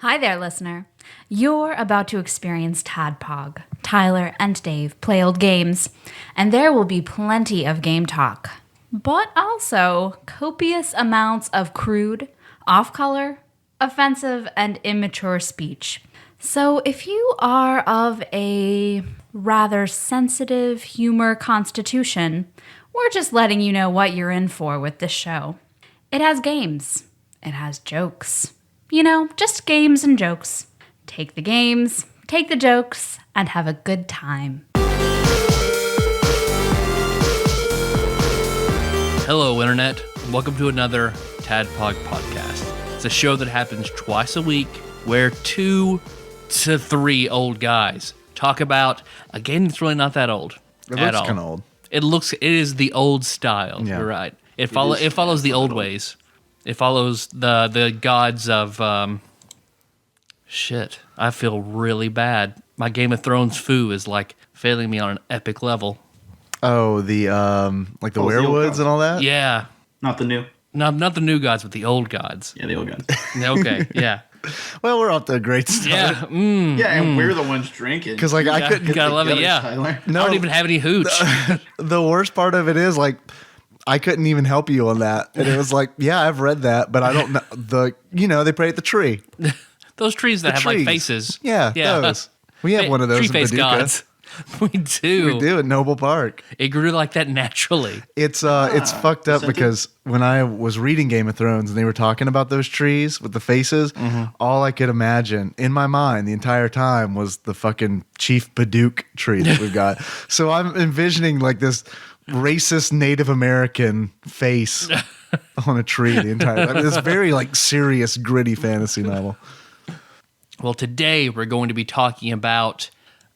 Hi there, listener. You're about to experience TADPOG. Tyler and Dave play old games, and there will be plenty of game talk, but also copious amounts of crude, off-color, offensive, and immature speech. So if you are of a rather sensitive humor constitution, we're just letting you know what you're in for with this show. It has games. It has jokes. You know, just games and jokes. Take the games, take the jokes, and have a good time. Hello, Internet. Welcome to another TADPOG podcast. It's a show that happens twice a week where 2 to 3 old guys talk about a game that's really not that old. It looks kind of old. It is the old style. Yeah. You're right. It follows the old ways. It follows the gods of shit. I feel really bad. My Game of Thrones foo is like failing me on an epic level. Oh, the like the werewoods and all that? Yeah. Not the new. Not the new gods, but the old gods. Yeah, the old gods. Okay, yeah. Well, we're off to a great start. Yeah. Yeah, and we're the ones drinking. Because like I couldn't Gotta love it, yeah. Tyler. No, I don't even have any hooch. The worst part of it is like I couldn't even help you on that. And it was like, yeah, I've read that, but I don't know they pray at the tree. Those trees that have trees. like faces. Yeah, those. We have one of those Tree in face Paducah. gods. We do. We do at Noble Park. It grew like that naturally. It's fucked up because when I was reading Game of Thrones and they were talking about those trees with the faces, all I could imagine in my mind the entire time was the fucking Chief Paducah tree that we've got. So I'm envisioning like this racist Native American face on a tree the entire time. It's very like serious, gritty fantasy novel. Well, today we're going to be talking about,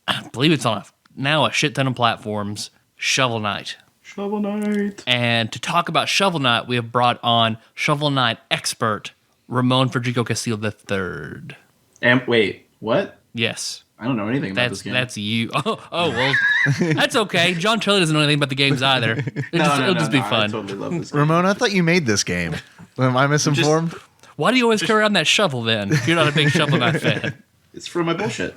I believe it's on now a shit ton of platforms, Shovel Knight. Shovel Knight. And to talk about Shovel Knight, we have brought on Shovel Knight expert Ramon Castillo III. And wait, what? Yes. I don't know anything about this game. That's you. Oh, well, that's okay. John Charlie doesn't know anything about the games either. It'll just be fun. I totally love this game. Ramon, I thought you made this game. Am I misinformed? Why do you always carry around that shovel then, if you're not a big Shovel Knight fan? It's for my bullshit.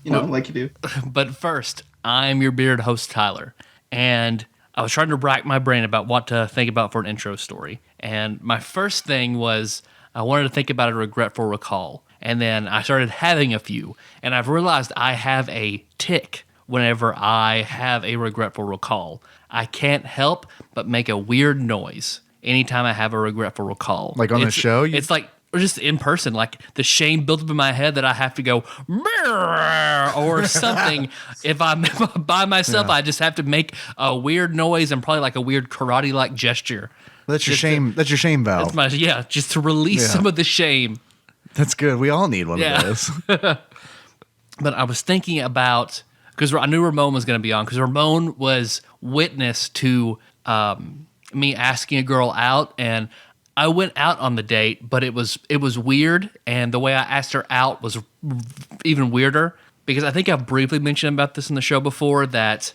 Like you do. But first, I'm your bearded host, Tyler. And I was trying to rack my brain about what to think about for an intro story. And my first thing was I wanted to think about a regretful recall. And then I started having a few. And I've realized I have a tick whenever I have a regretful recall. I can't help but make a weird noise anytime I have a regretful recall. Like on the show? It's like, or just in person, like the shame built up in my head that I have to go or something. If I'm by myself, I just have to make a weird noise and probably like a weird karate-like gesture. That's your shame. That's your shame valve. Just to release some of the shame. That's good. We all need one of those. But I was thinking about, because I knew Ramon was going to be on, because Ramon was witness to me asking a girl out, and I went out on the date, but it was weird, and the way I asked her out was even weirder, because I think I've briefly mentioned about this in the show before, that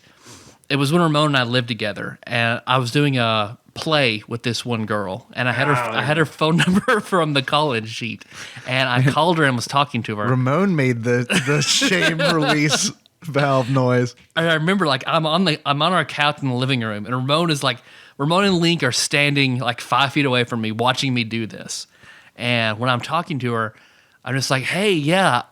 it was when Ramon and I lived together, and I was doing a play with this one girl, and I had her phone number from the college sheet, and I called her and was talking to her. Ramon made the shame release valve noise. I remember, like, I'm on our couch in the living room, and Ramon and Link are standing like 5 feet away from me, watching me do this. And when I'm talking to her, I'm just like, "Hey, yeah,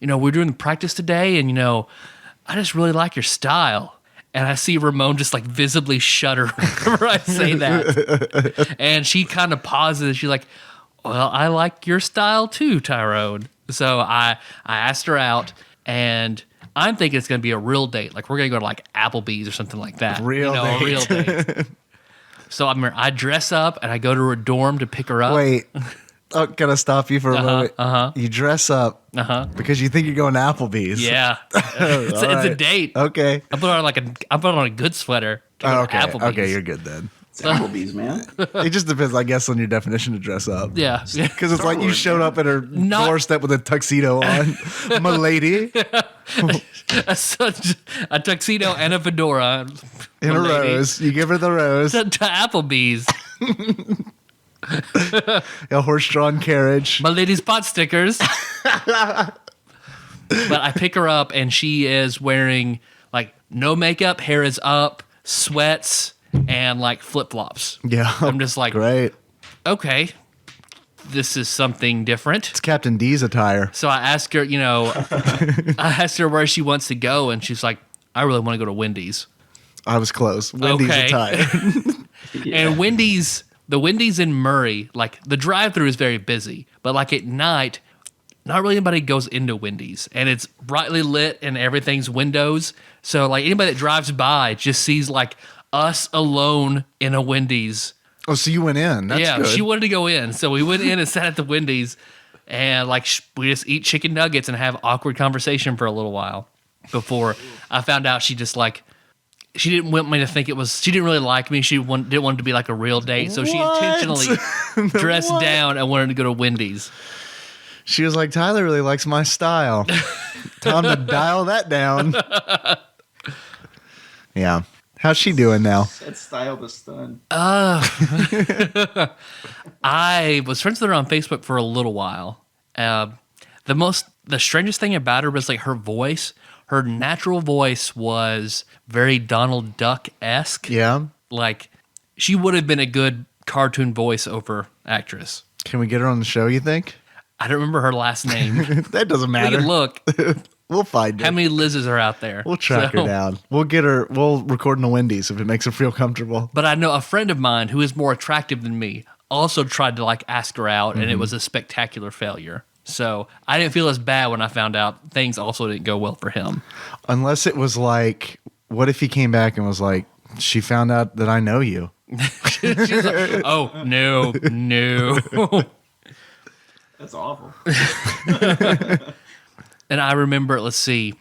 we're doing the practice today, and I just really like your style." And I see Ramon just like visibly shudder whenever I say that. And she kind of pauses. She's like, "Well, I like your style too, Tyrone." So I asked her out, and I'm thinking it's going to be a real date. Like, we're going to go to like Applebee's or something like that. A real date. So I dress up and I go to her dorm to pick her up. Wait, gotta stop you for a moment. You dress up because you think you're going to Applebee's. Yeah, it's a date. Okay, I put on a good sweater. Okay, Applebee's. Okay, you're good then. It's Applebee's, man. It just depends, I guess, on your definition of dress up. Yeah, because it's like you showed up at her doorstep with a tuxedo on, my lady. A tuxedo and a fedora. In a rose. You give her the rose. To Applebee's. A horse-drawn carriage. My lady's pot stickers. But I pick her up and she is wearing like no makeup, hair is up, sweats, and like flip-flops. Yeah. I'm just like, Great. okay, this is something different. It's Captain D's attire. So I asked her, I asked her where she wants to go, and she's like, I really want to go to Wendy's. I was close. Wendy's Okay. attire. And Wendy's, the Wendy's in Murray, like the drive-thru is very busy, but like at night, not really anybody goes into Wendy's, and it's brightly lit and everything's windows. So like anybody that drives by just sees like us alone in a Wendy's. Oh, so you went in. That's Yeah, good. she wanted to go in, so we went in and sat at the Wendy's, and like we just eat chicken nuggets and have awkward conversation for a little while before I found out she just like she didn't want me to think it was she didn't really like me. She didn't want it to be like a real date, so she What? intentionally dressed What? down and wanted to go to Wendy's. She was like, Tyler really likes my style. Time to dial that down. Yeah. How's she doing now? That style the stun. I was friends with her on Facebook for a little while. The strangest thing about her was like her voice. Her natural voice was very Donald Duck-esque. Yeah. Like she would have been a good cartoon voiceover actress. Can we get her on the show, you think? I don't remember her last name. That doesn't We matter. can look. We'll find her. How many Liz's are out there? We'll track her down. We'll get her. We'll record in the Wendy's if it makes her feel comfortable. But I know a friend of mine who is more attractive than me also tried to like ask her out, and it was a spectacular failure. So I didn't feel as bad when I found out things also didn't go well for him. Unless it was like, what if he came back and was like, she found out that I know you. She's like, oh, no. That's awful. And I remember, let's see,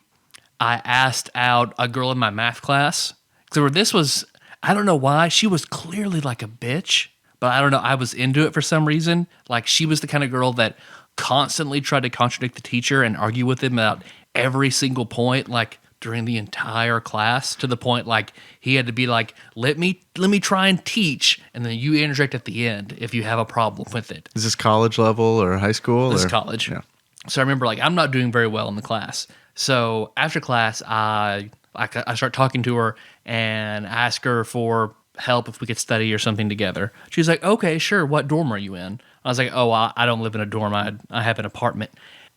I asked out a girl in my math class. So this was, I don't know why, she was clearly like a bitch, but I don't know, I was into it for some reason. Like she was the kind of girl that constantly tried to contradict the teacher and argue with him about every single point, like during the entire class, to the point like he had to be like, let me try and teach, and then you interject at the end if you have a problem with it. Is this college level or high school? This or? is college. Yeah. So I remember like I'm not doing very well in the class. So after class, I start talking to her and ask her for help if we could study or something together. She's like, okay, sure. What dorm are you in? I was like, oh, I don't live in a dorm. I have an apartment.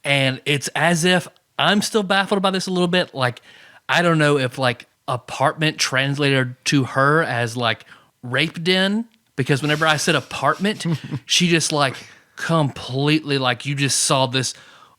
And it's as if I'm still baffled by this a little bit. Like, I don't know if like apartment translated to her as like rape den, because whenever I said apartment, she just like completely like you just saw this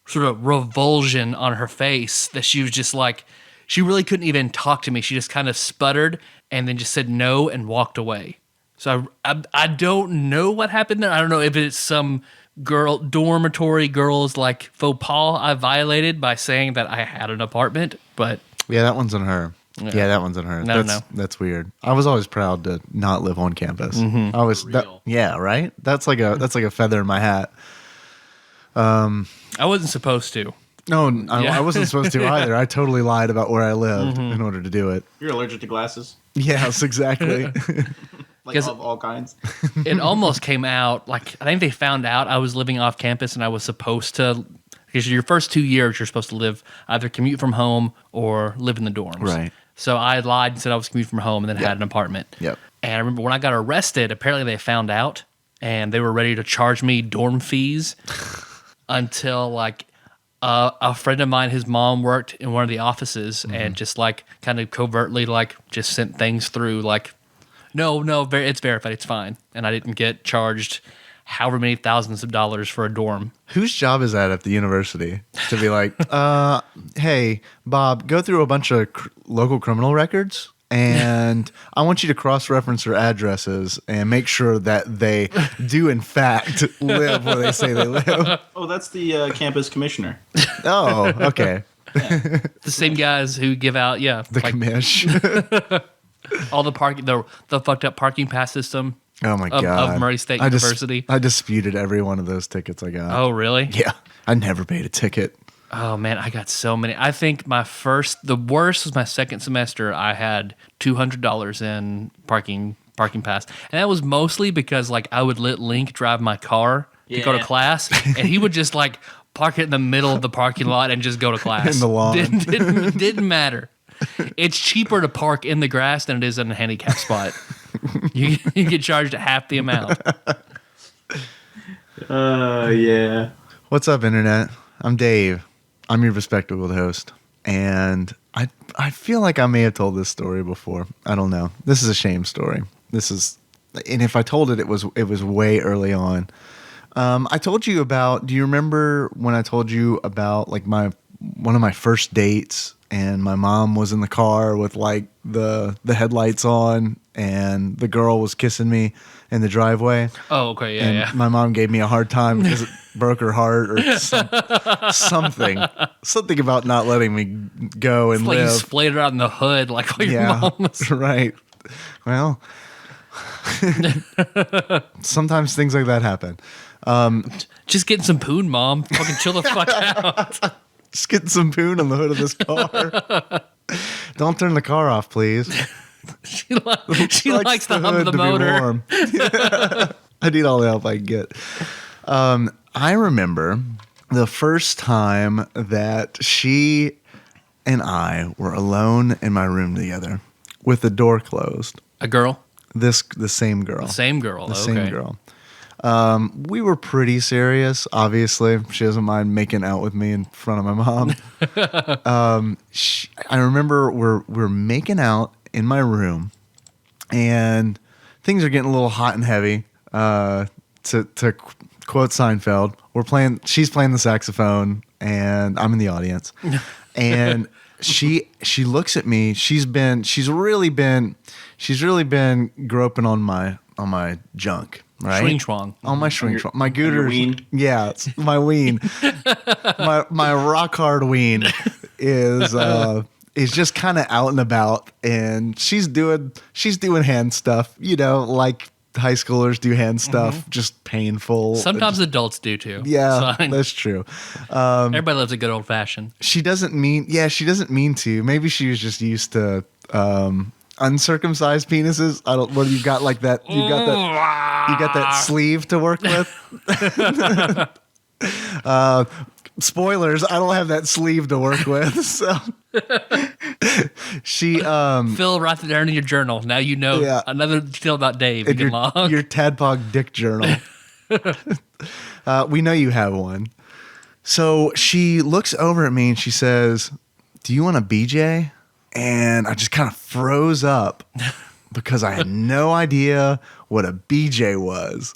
sort of revulsion on her face that she was just like, she really couldn't even talk to me. She just kind of sputtered and then just said no and walked away. So I don't know what happened there. I don't know if it's some dormitory girl's like faux pas I violated by saying that I had an apartment, but Yeah, that one's on her. Yeah, that one's on her. I That's, don't know. That's weird. I was always proud to not live on campus. Mm-hmm. I was, Real. yeah, right. That's like a feather in my hat. I wasn't supposed to. No, Yeah. I wasn't supposed to either. I totally lied about where I lived Mm-hmm. in order to do it. You're allergic to glasses, Yes, exactly. like 'Cause- of all kinds. It almost came out like I think they found out I was living off campus and I was supposed to, because your first 2 years you're supposed to live either commute from home or live in the dorms. Right. So I lied and said I was commuting from home and then had an apartment. Yep. And I remember when I got arrested, apparently they found out and they were ready to charge me dorm fees until like a friend of mine, his mom worked in one of the offices and just like kind of covertly like just sent things through like, no, it's verified, it's fine. And I didn't get charged however many thousands of dollars for a dorm. Whose job is that at the university to be like, hey, Bob, go through a bunch of local criminal records, and I want you to cross-reference their addresses and make sure that they do, in fact, live where they say they live. Oh, that's the campus commissioner. Oh, okay. The same guys who give out, The like commish. all the parking, the fucked up parking pass system. Oh, my Of God. Murray State I University. I disputed every one of those tickets I got. Oh, really? Yeah. I never paid a ticket. Oh man, I got so many. I think the worst was my second semester. I had $200 in parking parking pass. And that was mostly because like I would let Link drive my car to go to Yeah. class, and he would just like park it in the middle of the parking lot and just go to class. In the lawn. Didn't matter. It's cheaper to park in the grass than it is in a handicap spot. You get charged half the amount. Yeah. What's up, Internet? I'm Dave. I'm your bespectacled host. And I feel like I may have told this story before. I don't know. This is a shame story. And if I told it, it was way early on. I told you about, do you remember when I told you about like one of my first dates, and my mom was in the car with like the headlights on, and the girl was kissing me in the driveway? Oh, okay, yeah, And yeah. my mom gave me a hard time because it broke her heart or something about not letting me go and It's like you live. splayed it out in the hood, like while your Yeah, mom was. right. Well, sometimes things like that happen. Just getting some poon, Mom. Fucking chill the fuck out. Just getting some poon on the hood of this car. Don't turn the car off, please. She likes the hum of hood the to be motor. warm. I need all the help I can get. I remember the first time that she and I were alone in my room together with the door closed. A girl? The same girl. Same girl. The Okay. same girl. We were pretty serious, obviously. She doesn't mind making out with me in front of my mom. I remember we're making out in my room, and things are getting a little hot and heavy. To quote Seinfeld, she's playing the saxophone, and I'm in the audience. And she looks at me. She's really been groping on my junk. Right? Schwing schwang. On my shrink schwang. My gooters. ween? Yeah, it's my ween. my rock hard ween is just kind of out and about, and she's doing hand stuff, like high schoolers do hand stuff, just painful. Sometimes adults do too. Yeah, It's fine. that's true. Everybody loves a good old fashioned. She doesn't mean to. Maybe she was just used to uncircumcised penises. What do you got like that? You got that sleeve to work with. Spoilers, I don't have that sleeve to work with. So she Phil, write that down in your journal. Now you know Yeah. another detail about Dave. in You can log. your Tadpog dick journal. We know you have one. So she looks over at me and she says, "Do you want a BJ?" And I just kind of froze up because I had no idea what a BJ was.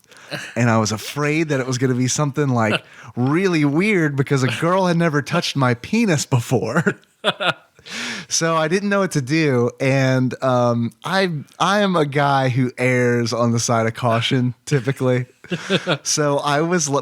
And I was afraid that it was going to be something like really weird because a girl had never touched my penis before. So I didn't know what to do. And I am a guy who errs on the side of caution typically. So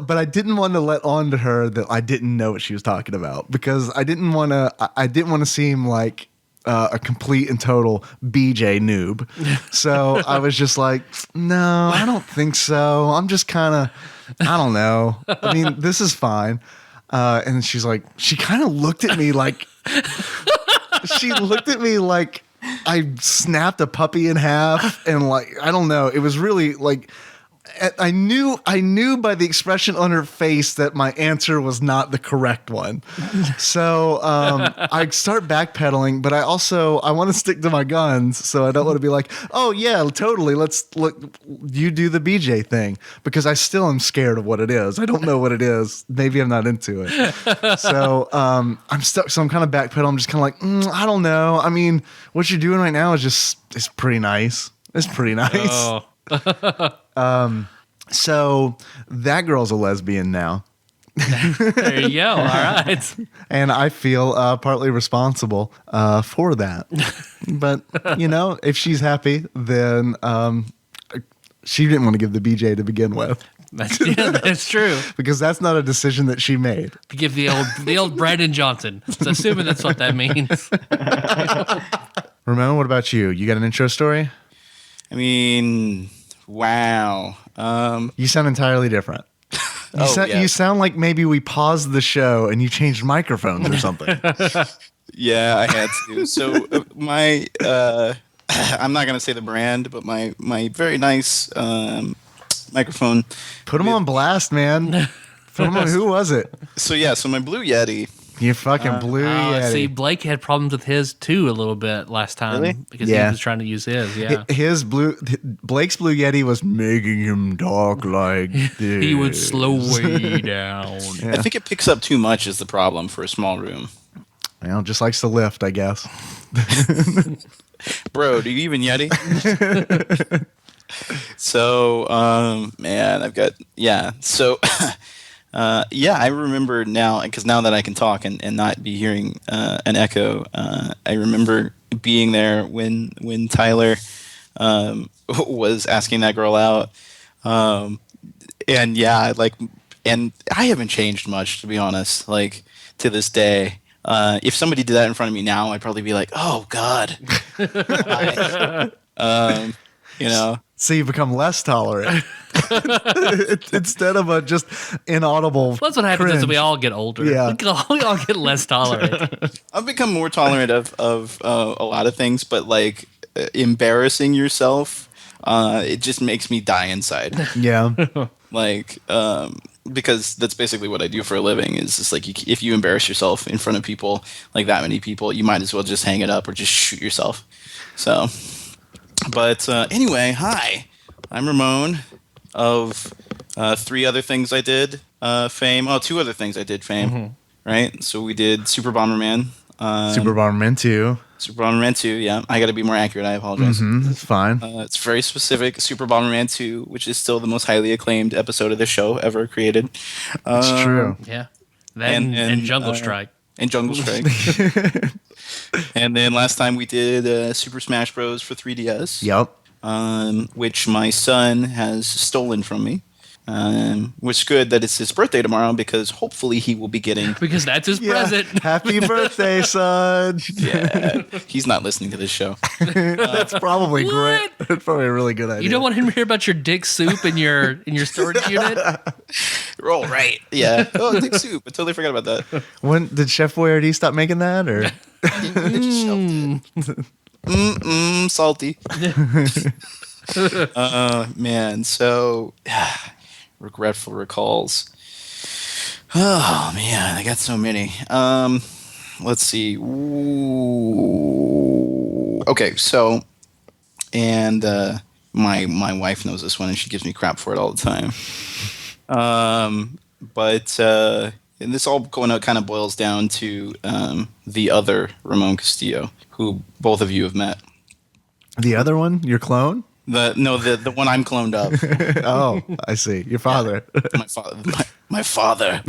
but I didn't want to let on to her that I didn't know what she was talking about, because I didn't want to seem like a complete and total BJ noob. So I was just like, no, I don't think so. I'm just kind of, I don't know. I mean, this is fine. And she's like, she kind of looked at me like, I snapped a puppy in half, and like, I don't know. It was really like, I knew by the expression on her face that my answer was not the correct one. So I start backpedaling, but I want to stick to my guns. So I don't want to be like, oh yeah, totally. Let's look. You do the BJ thing, because I still am scared of what it is. I don't know what it is. Maybe I'm not into it. So I'm stuck. So I'm kind of backpedaling. I'm just kind of like, I don't know. I mean, what you're doing right now is it's pretty nice. It's pretty nice. Oh, So that girl's a lesbian now, there you go. All right. and I feel partly responsible for that. But if she's happy, then she didn't want to give the BJ to begin with, That's true. because that's not a decision that she made. To give the old Brandon Johnson. So assuming that's what that means. Ramon, what about you? You got an intro story? I mean, wow. You sound entirely different. You sound like maybe we paused the show and you changed microphones or something. Yeah, I had to. So my I'm not gonna say the brand, but my very nice microphone. Put him on blast, man. Put him on. Who was it? So my Blue Yeti. You fucking Blue Yeti. See, Blake had problems with his too a little bit last time Really? because Yeah. he was trying to use his. Yeah, Blake's Blue Yeti was making him talk like this. he would slow way down. I think it picks up too much is the problem for a small room. Well, just likes to lift, I guess. Bro, do you even Yeti? So, man, I've got So, I remember now because now that I can talk and not be hearing an echo, I remember being there when Tyler was asking that girl out, and I haven't changed much, to be honest. Like to this day. If somebody did that in front of me now, I'd probably be like, "Oh God," you know. So you become less tolerant instead of a just inaudible. Well, that's what happens as cringe. we all get older. Yeah. We all get less tolerant. I've become more tolerant of a lot of things, but like embarrassing yourself, it just makes me die inside. Yeah. Like, because that's basically what I do for a living. Is just like if you embarrass yourself in front of people, like that many people, you might as well just hang it up or just shoot yourself. So, but anyway, hi, I'm Ramon of 3 other things I did fame. Oh, 2 other things I did fame. Mm-hmm. Right. So we did Super Bomberman. Super Bomberman 2. Super Bomberman 2, yeah. I got to be more accurate. I apologize. It's fine. It's very specific. Super Bomberman 2, which is still the most highly acclaimed episode of the show ever created. It's true. Yeah, that and Jungle Strike. And Jungle Strike. And then last time we did Super Smash Bros. For 3DS. Yep. Which my son has stolen from me. Which is good that it's his birthday tomorrow because hopefully he will be getting. Because that's his present. Happy birthday, son. Yeah, he's not listening to this show. That's probably great. That's probably a really good idea. You don't want him to hear about your dick soup in your storage unit? Oh, right. Yeah. Oh, Dick Soup. I totally forgot about that. When did Chef Boyardee stop making that? Or Salty. Man. So, regretful recalls. Oh man, I got so many. Let's see. Ooh. Okay, so, and my wife knows this one, and she gives me crap for it all the time. But and this all kind of boils down to the other Ramon Castillo, who both of you have met. the other one, your clone? The one I'm cloned of. Oh, I see. Your father. My father.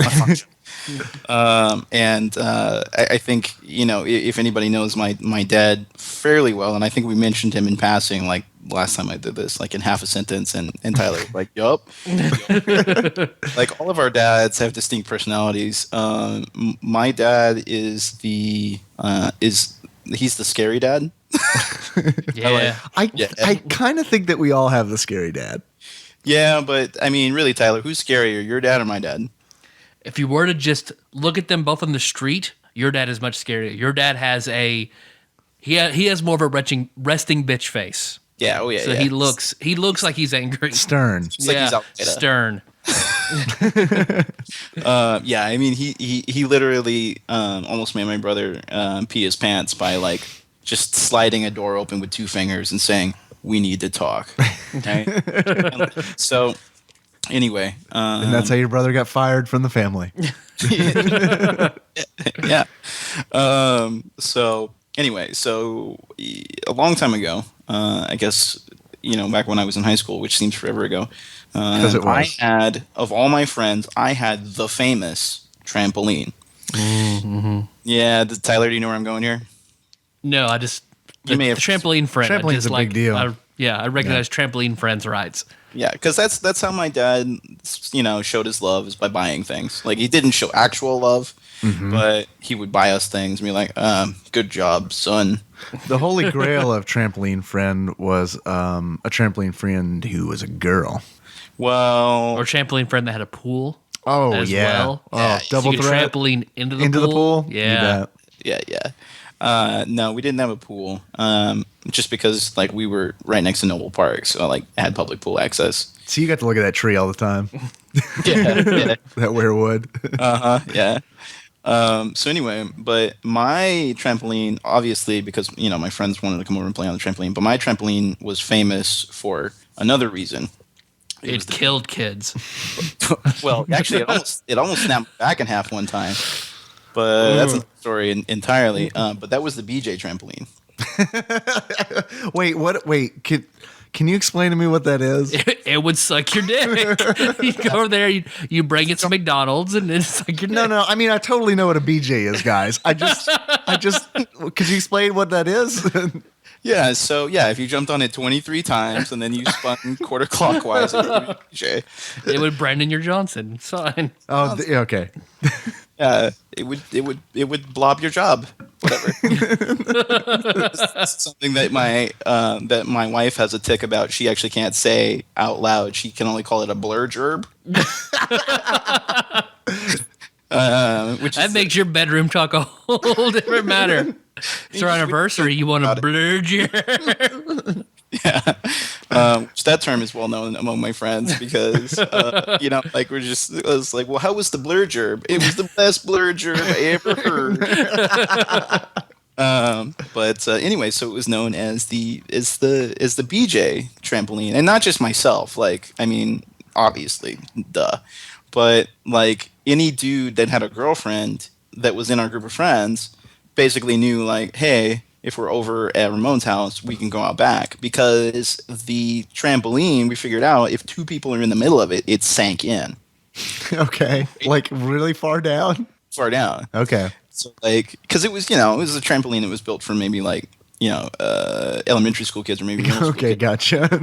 And I think, if anybody knows my dad fairly well, and I think we mentioned him in passing, like last time I did this, like in half a sentence, and Tyler was like, yup. Like all of our dads have distinct personalities. My dad is he's the scary dad. Yeah. I kind of think that we all have the scary dad. Yeah, but I mean, really, Tyler, who's scarier, your dad or my dad? If you were to just look at them both on the street, your dad is much scarier. Your dad has he has more of a resting bitch face. Yeah, oh yeah. So yeah. he looks like he's angry. Stern. It's like he's Al-Qaeda. Stern. Yeah, I mean, he literally almost made my brother pee his pants by like just sliding a door open with 2 fingers and saying, "We need to talk." Okay? So, anyway, And that's how your brother got fired from the family. yeah. So anyway, a long time ago, I guess back when I was in high school, which seems forever ago, Because it was. I had, of all my friends, I had the famous trampoline. Mm-hmm. Yeah, Tyler, do you know where I'm going here? No, I just You may the have- trampoline friend. I Trampoline's just a big deal. I recognize trampoline friends' rights. Yeah, because that's how my dad, showed his love, is by buying things. Like he didn't show actual love, but he would buy us things and be like, "Good job, son." The holy grail of trampoline friend was a trampoline friend who was a girl. Well, Or trampoline friend that had a pool. Oh, as yeah. well. Oh, So double you could threat. trampoline into the Into pool. the pool? You Yeah. bet. yeah. No, we didn't have a pool. Just because like we were right next to Noble Park, so like had public pool access. So you got to look at that tree all the time. Yeah, yeah. That weirwood. Yeah. So anyway, but my trampoline, obviously, because my friends wanted to come over and play on the trampoline, but my trampoline was famous for another reason. It killed kids. Well, actually, it almost snapped back in half one time, but that's a story entirely. But that was the BJ trampoline. Wait, what? Wait, can you explain to me what that is? It would suck your dick. You go over there, you bring it to McDonald's, and it's suck your dick. No. I mean, I totally know what a BJ is, guys. I just. Could you explain what that is? Yeah. So yeah, if you jumped on it 23 times and then you spun quarter clockwise, it would be BJ. It would Brandon your Johnson. It's fine. Oh, okay. Yeah, it would blob your job. Whatever. It's something that my wife has a tick about. She actually can't say out loud. She can only call it a blur gerb. That makes your bedroom talk a whole different matter. It's our anniversary. You want a blur gerb? Yeah. That term is well known among my friends because, like I was like, well, how was the blur gerb? It was the best blur gerb I ever heard. But anyway, so it was known as the BJ trampoline, and not just myself. Like, I mean, obviously, duh. But like any dude that had a girlfriend that was in our group of friends basically knew, like, hey, if we're over at Ramon's house, we can go out back, because the trampoline, we figured out, if two people are in the middle of it, it sank in. Okay, like really far down. Far down. Okay. So like, because it was a trampoline that was built for maybe like elementary school kids or maybe middle school Okay, kids, gotcha.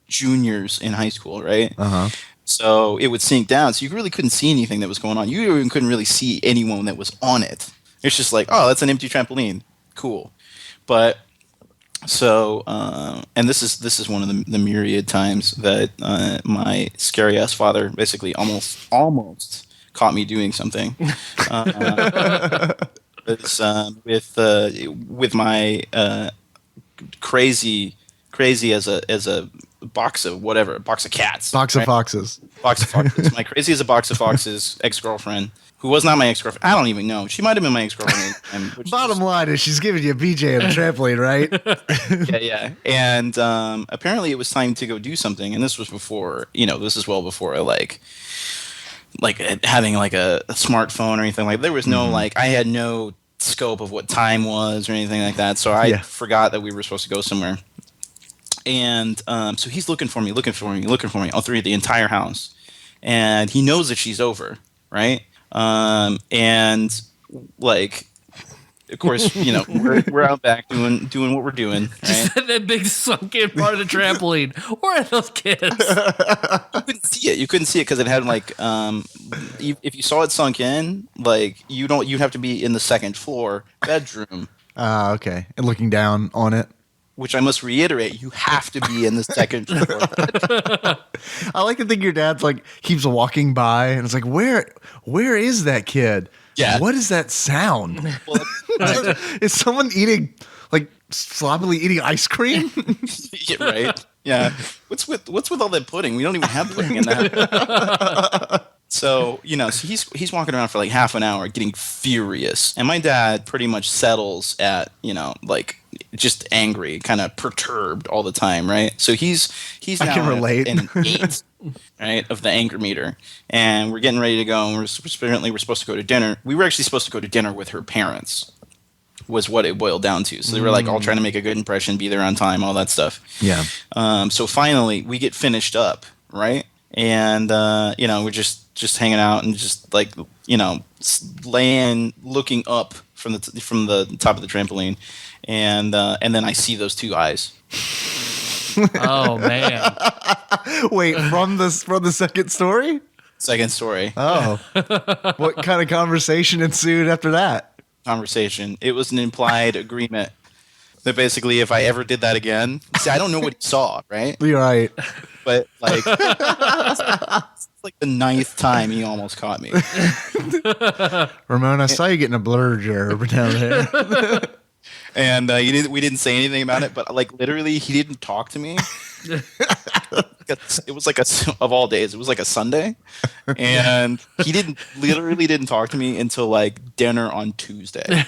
juniors in high school, right? Uh-huh. So it would sink down, so you really couldn't see anything that was going on. You even couldn't really see anyone that was on it. It's just like, oh, that's an empty trampoline. Cool. But so, and this is one of the myriad times that my scary ass father basically almost caught me doing something. It's with my crazy as a box of cats. Box of foxes. Box of foxes. My crazy as a box of foxes ex-girlfriend, who was not my ex-girlfriend. I don't even know. She might have been my ex-girlfriend. Bottom line is she's giving you a BJ and a trampoline, right? Yeah. And apparently it was time to go do something. And this was before, this is well before like having like a smartphone or anything. Like there was no I had no scope of what time was or anything like that. So I forgot that we were supposed to go somewhere. And so he's looking for me all through the entire house. And he knows that she's over, right? And like, of course, we're out back doing what we're doing. Right? Just that big sunken part of the trampoline. Where are those kids? You couldn't see it because it had like, if you saw it sunk in, like you have to be in the second floor bedroom. Okay. And looking down on it. Which I must reiterate, you have to be in the second floor. I like to think your dad's like keeps walking by and it's like, where is that kid? Yeah. What is that sound? Well, Is someone eating sloppily eating ice cream? yeah, right. Yeah. What's with all that pudding? We don't even have pudding in that. So, so he's walking around for like half an hour getting furious. And my dad pretty much settles at, like just angry, kind of perturbed all the time, right? So he's now I can relate. an 8, right, of the anger meter. And we're getting ready to go, and we're supposed to go to dinner. We were actually supposed to go to dinner with her parents, was what it boiled down to. So they were like all trying to make a good impression, be there on time, all that stuff. Yeah. So finally we get finished up, right? And we're just hanging out and just like laying, looking up from the top of the trampoline, and then I see those two eyes. Oh man! Wait, from the second story? Second story. Oh, what kind of conversation ensued after that? Conversation. It was an implied agreement that basically, if I ever did that again, see, I don't know what he saw, right? You're right. But like, it's like the 9th time he almost caught me. Ramon, I saw you getting a blur gerb down there. and we didn't say anything about it. But like literally, he didn't talk to me. It was like of all days, it was like a Sunday, and he literally didn't talk to me until like dinner on Tuesday.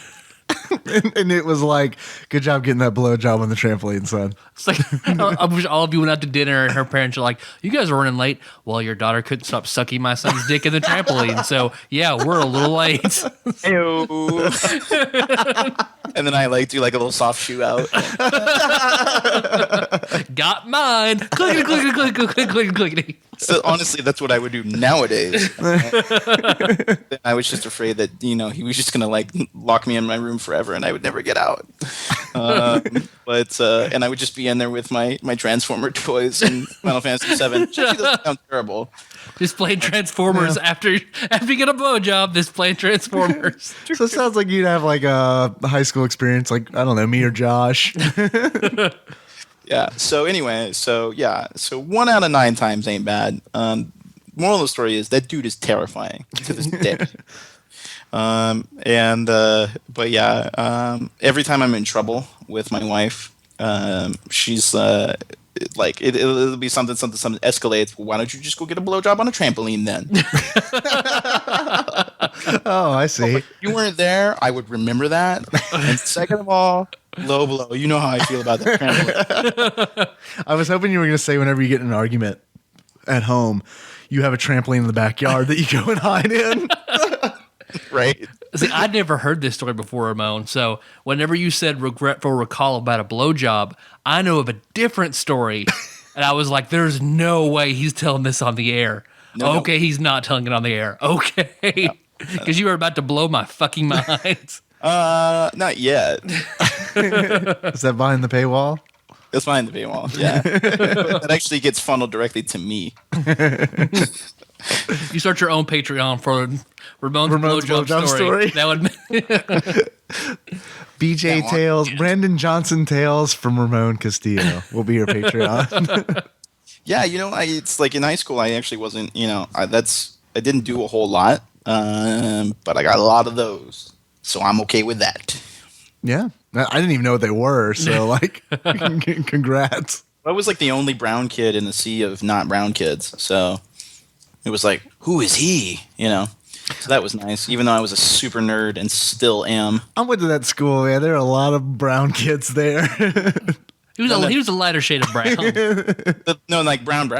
And it was like, good job getting that blowjob on the trampoline, son. It's like I wish all of you went out to dinner and her parents are like, "You guys are running late." Well, your daughter couldn't stop sucking my son's dick in the trampoline, so yeah, we're a little late. Ew. And then I like do like a little soft shoe out. Got mine. Clickety, clickety, clickety, clickety, clickety. So honestly, that's what I would do nowadays. I was just afraid that he was just gonna like lock me in my room forever, and I would never get out. And I would just be in there with my Transformer toys and Final Fantasy VII. Which actually doesn't sound terrible. Just playing Transformers after you get a blowjob. Just playing Transformers. So it sounds like you'd have like a high school experience, like, I don't know, me or Josh. Yeah. So anyway, so 1 out of 9 times ain't bad. Moral of the story is that dude is terrifying to this day. But yeah, every time I'm in trouble with my wife, she's like it'll be something escalates. Why don't you just go get a blowjob on a trampoline then? Oh, I see. If you weren't there, I would remember that. And second of all, low blow. You know how I feel about that trampoline. I was hoping you were going to say whenever you get in an argument at home, you have a trampoline in the backyard that you go and hide in. Right? See, I'd never heard this story before, Ramon. So whenever you said regretful recall about a blowjob, I know of a different story. And I was like, there's no way he's telling this on the air. No. Okay, he's not telling it on the air. Okay. Because you were about to blow my fucking mind. Not yet. Is that behind the paywall? It's behind the paywall. Yeah. It actually gets funneled directly to me. You start your own Patreon for Ramon's blowjob story. That would BJ Tales, Brandon Johnson Tales from Ramon Castillo will be your Patreon. Yeah, it's like in high school, I actually wasn't, I didn't do a whole lot, but I got a lot of those, so I'm okay with that. Yeah, I didn't even know what they were, so like, congrats. I was like the only brown kid in the sea of not brown kids, so it was like, who is he? So that was nice, even though I was a super nerd and still am. I went to that school, man. There are a lot of brown kids there. He was a lighter shade of brown. No, like brown.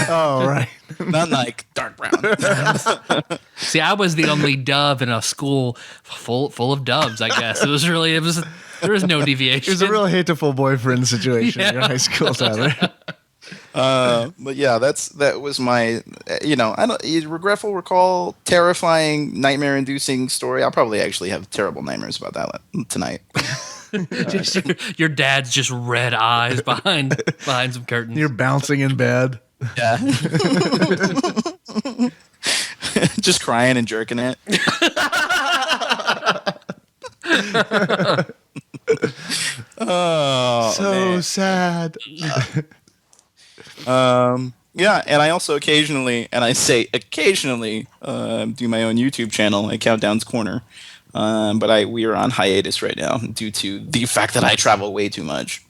Oh, right. Not like dark brown. See, I was the only dove in a school full of doves, I guess. There was no deviation. It was a real hateful boyfriend situation in your high school, Tyler. But yeah, that was my, regretful recall, terrifying, nightmare-inducing story. I'll probably actually have terrible nightmares about that tonight. Your dad's just red eyes behind some curtains. You're bouncing in bed. Yeah. Just crying and jerking it. Oh, so man. sad. Yeah, and I also occasionally, and I say occasionally, do my own YouTube channel at Countdown's Corner. But we are on hiatus right now due to the fact that I travel way too much.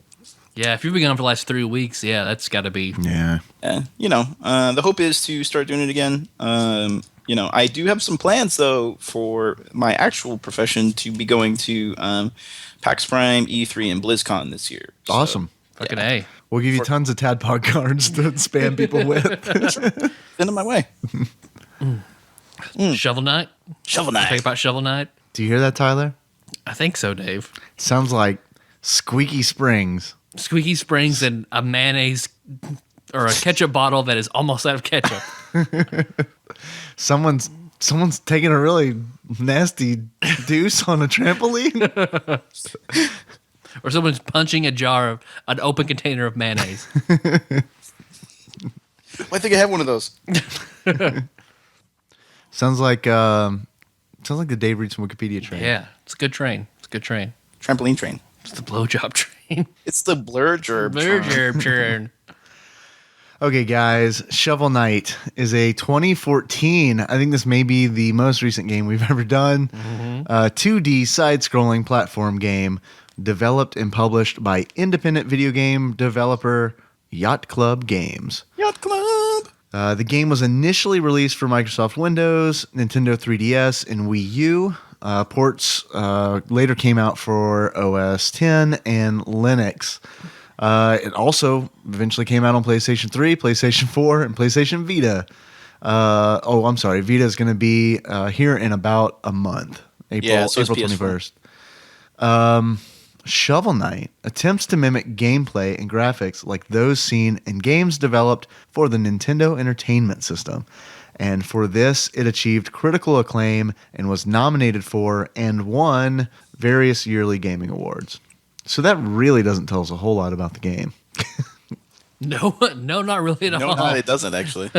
Yeah, if you've been gone for the last 3 weeks, yeah, that's got to be. Yeah. The hope is to start doing it again. I do have some plans, though, for my actual profession to be going to PAX Prime, E3, and BlizzCon this year. So, Awesome. Fucking A. We'll give you tons of TADPOG cards to spam people with. Send them my way. Shovel Knight? Shovel Knight. Think about Shovel Knight? Do you hear that, Tyler? I think so, Dave. Sounds like Squeaky Springs. Squeaky Springs and a mayonnaise or a ketchup bottle that is almost out of ketchup. Someone's taking a really nasty deuce on a trampoline. Or someone's punching an open container of mayonnaise. I think I have one of those. Sounds like the Dave reads from Wikipedia train. Yeah, it's a good train. Trampoline train. It's the blowjob train. It's the blur gerb. Blowjob train. Okay, guys, Shovel Knight is a 2014. I think this may be the most recent game we've ever done. 2D side-scrolling platform game developed and published by independent video game developer Yacht Club Games. Yacht Club. The game was initially released for Microsoft Windows, Nintendo 3DS, and Wii U. Ports later came out for OS X and Linux. It also eventually came out on PlayStation 3, PlayStation 4, and PlayStation Vita. I'm sorry. Vita is going to be here in about a month. April 21st. Shovel Knight attempts to mimic gameplay and graphics like those seen in games developed for the Nintendo Entertainment System. And for this, it achieved critical acclaim and was nominated for and won various yearly gaming awards. So that really doesn't tell us a whole lot about the game. No, not really at all. No, it doesn't actually.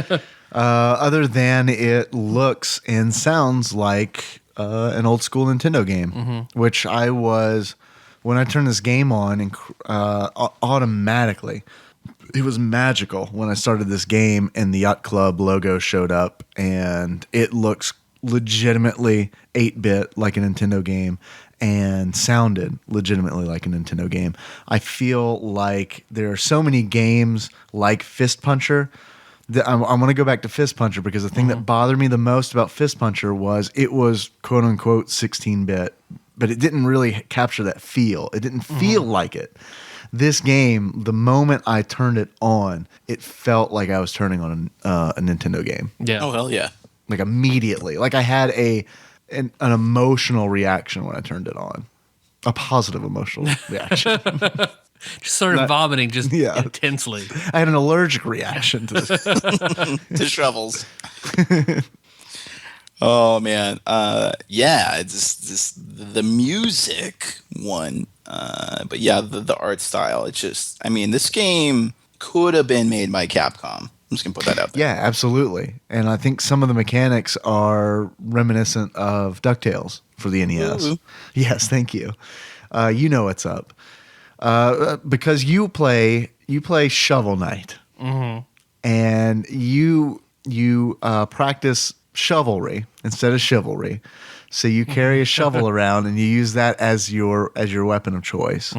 Other than it looks and sounds like an old school Nintendo game, which I was, when I turned this game on, automatically, it was magical when I started this game and the Yacht Club logo showed up, and it looks legitimately 8-bit like a Nintendo game and sounded legitimately like a Nintendo game. I feel like there are so many games like Fist Puncher. I want to go back to Fist Puncher because the thing that bothered me the most about Fist Puncher was it was quote unquote 16-bit, but it didn't really capture that feel. It didn't feel like it. This game, the moment I turned it on, it felt like I was turning on a Nintendo game. Yeah. Oh, hell yeah. Like immediately. Like I had an emotional reaction when I turned it on. A positive emotional reaction. Just started vomiting just Yeah. intensely. I had an allergic reaction to this. To shovels. Oh man, it's just the music one, but yeah, the art style. It's just, I mean, this game could have been made by Capcom. I'm just gonna put that out there. Yeah, absolutely. And I think some of the mechanics are reminiscent of DuckTales for the NES. Ooh. Yes, thank you. You know what's up. Because you play Shovel Knight, and you practice shovelry instead of chivalry. So you carry a shovel around and you use that as your weapon of choice.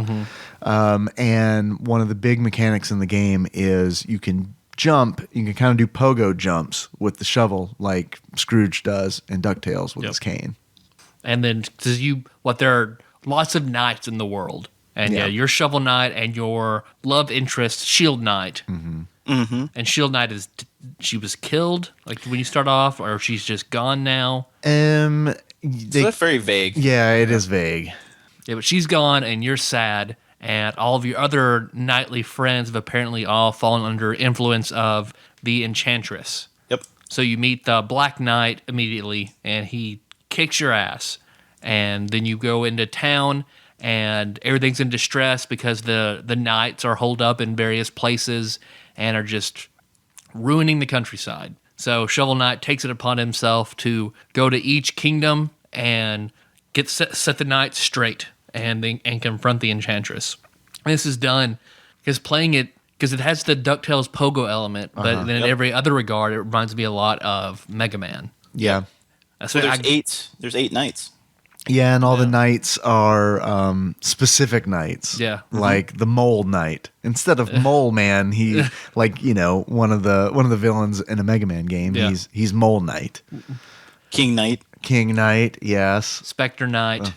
And one of the big mechanics in the game is you can jump. You can kind of do pogo jumps with the shovel, like Scrooge does in DuckTales with his cane. And then there are lots of knights in the world. And yeah, your Shovel Knight and your love interest, Shield Knight. And Shield Knight she was killed, like when you start off, or she's just gone now. So that's very vague. Yeah, it is vague. Yeah, but she's gone, and you're sad, and all of your other knightly friends have apparently all fallen under influence of the Enchantress. Yep. So you meet the Black Knight immediately, and he kicks your ass. And then you go into town, and everything's in distress because the knights are holed up in various places and are just ruining the countryside. So Shovel Knight takes it upon himself to go to each kingdom and set the knights straight and confront the Enchantress. And this is done because it has the DuckTales pogo element, but then in every other regard, it reminds me a lot of Mega Man. Yeah. So there's 8 knights. Yeah, and all the knights are specific knights. Yeah. Like the Mole Knight. Instead of Mole Man, he one of the villains in a Mega Man game. Yeah. He's Mole Knight. King Knight, yes. Spectre Knight.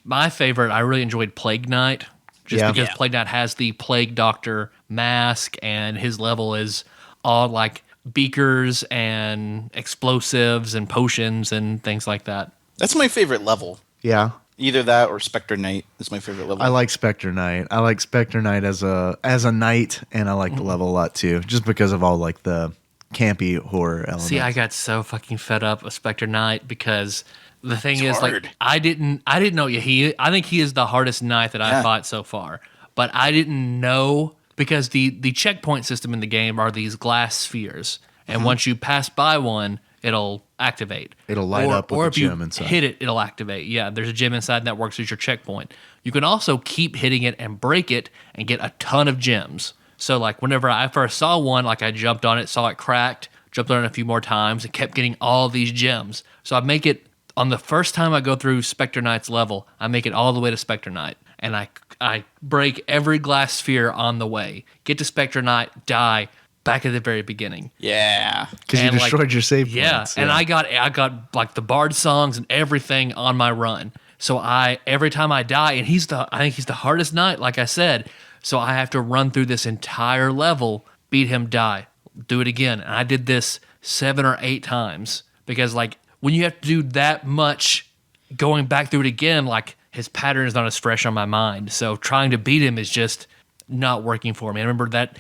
My favorite, I really enjoyed Plague Knight, because Plague Knight has the Plague Doctor mask, and his level is all like beakers and explosives and potions and things like that. That's my favorite level. Yeah. Either that or Spectre Knight is my favorite level. I like Spectre Knight. I like Spectre Knight as a knight, and I like the level a lot too, just because of all like the campy horror elements. See, I got so fucking fed up with Spectre Knight because the thing is, hard. like, I didn't know I think he is the hardest knight that I fought so far, but I didn't know because the checkpoint system in the game are these glass spheres, and once you pass by one, it'll activate. It'll light up with or a if you gem inside. hit it, it'll activate. Yeah, there's a gem inside that works as your checkpoint. You can also keep hitting it and break it and get a ton of gems. So like whenever I first saw one, like I jumped on it, saw it cracked, jumped on it a few more times, and kept getting all these gems. So I make it, on the first time I go through Spectre Knight's level, I make it all the way to Spectre Knight. and I break every glass sphere on the way. Get to Spectre Knight, die, back at the very beginning. Yeah. Because you And, like, destroyed your save Yeah, points. and I got like the Bard songs and everything on my run. So every time I die, and I think he's the hardest knight, like I said. So I have to run through this entire level, beat him, die, do it again. And I did this 7 or 8 times because like when you have to do that much, going back through it again, like his pattern is not as fresh on my mind. So trying to beat him is just not working for me. I remember that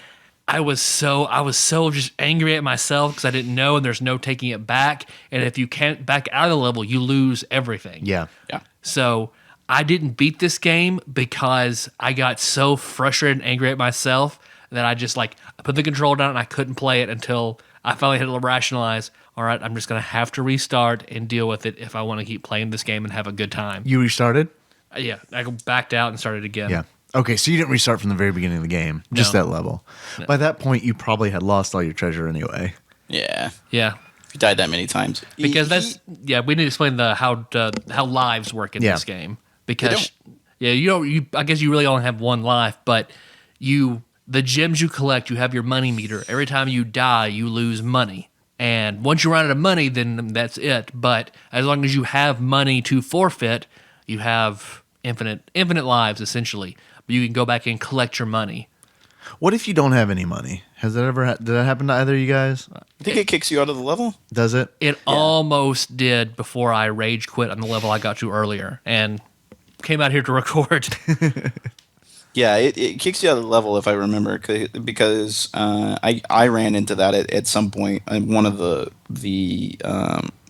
I was so just angry at myself because I didn't know, and there's no taking it back. And if you can't back out of the level, you lose everything. Yeah. Yeah. So I didn't beat this game because I got so frustrated and angry at myself that I just I put the control down and I couldn't play it until I finally had to rationalize, all right, I'm just going to have to restart and deal with it if I want to keep playing this game and have a good time. You restarted? Yeah, I backed out and started again. Yeah. Okay, so you didn't restart from the very beginning of the game, just No. that level. By that point, you probably had lost all your treasure anyway. Yeah. Yeah. If you died that many times. Because we need to explain how lives work in Yeah. this game. Because I guess you really only have one life, but the gems you collect, you have your money meter. Every time you die, you lose money. And once you run out of money, then that's it. But as long as you have money to forfeit, you have infinite lives essentially. But you can go back and collect your money. What if you don't have any money? Has that ever did that happen to either of you guys? I think it kicks you out of the level. Does it? It almost did before I rage quit on the level I got to earlier and came out here to record. Yeah, it kicks you out of the level if I remember, because I ran into that at some point in one of the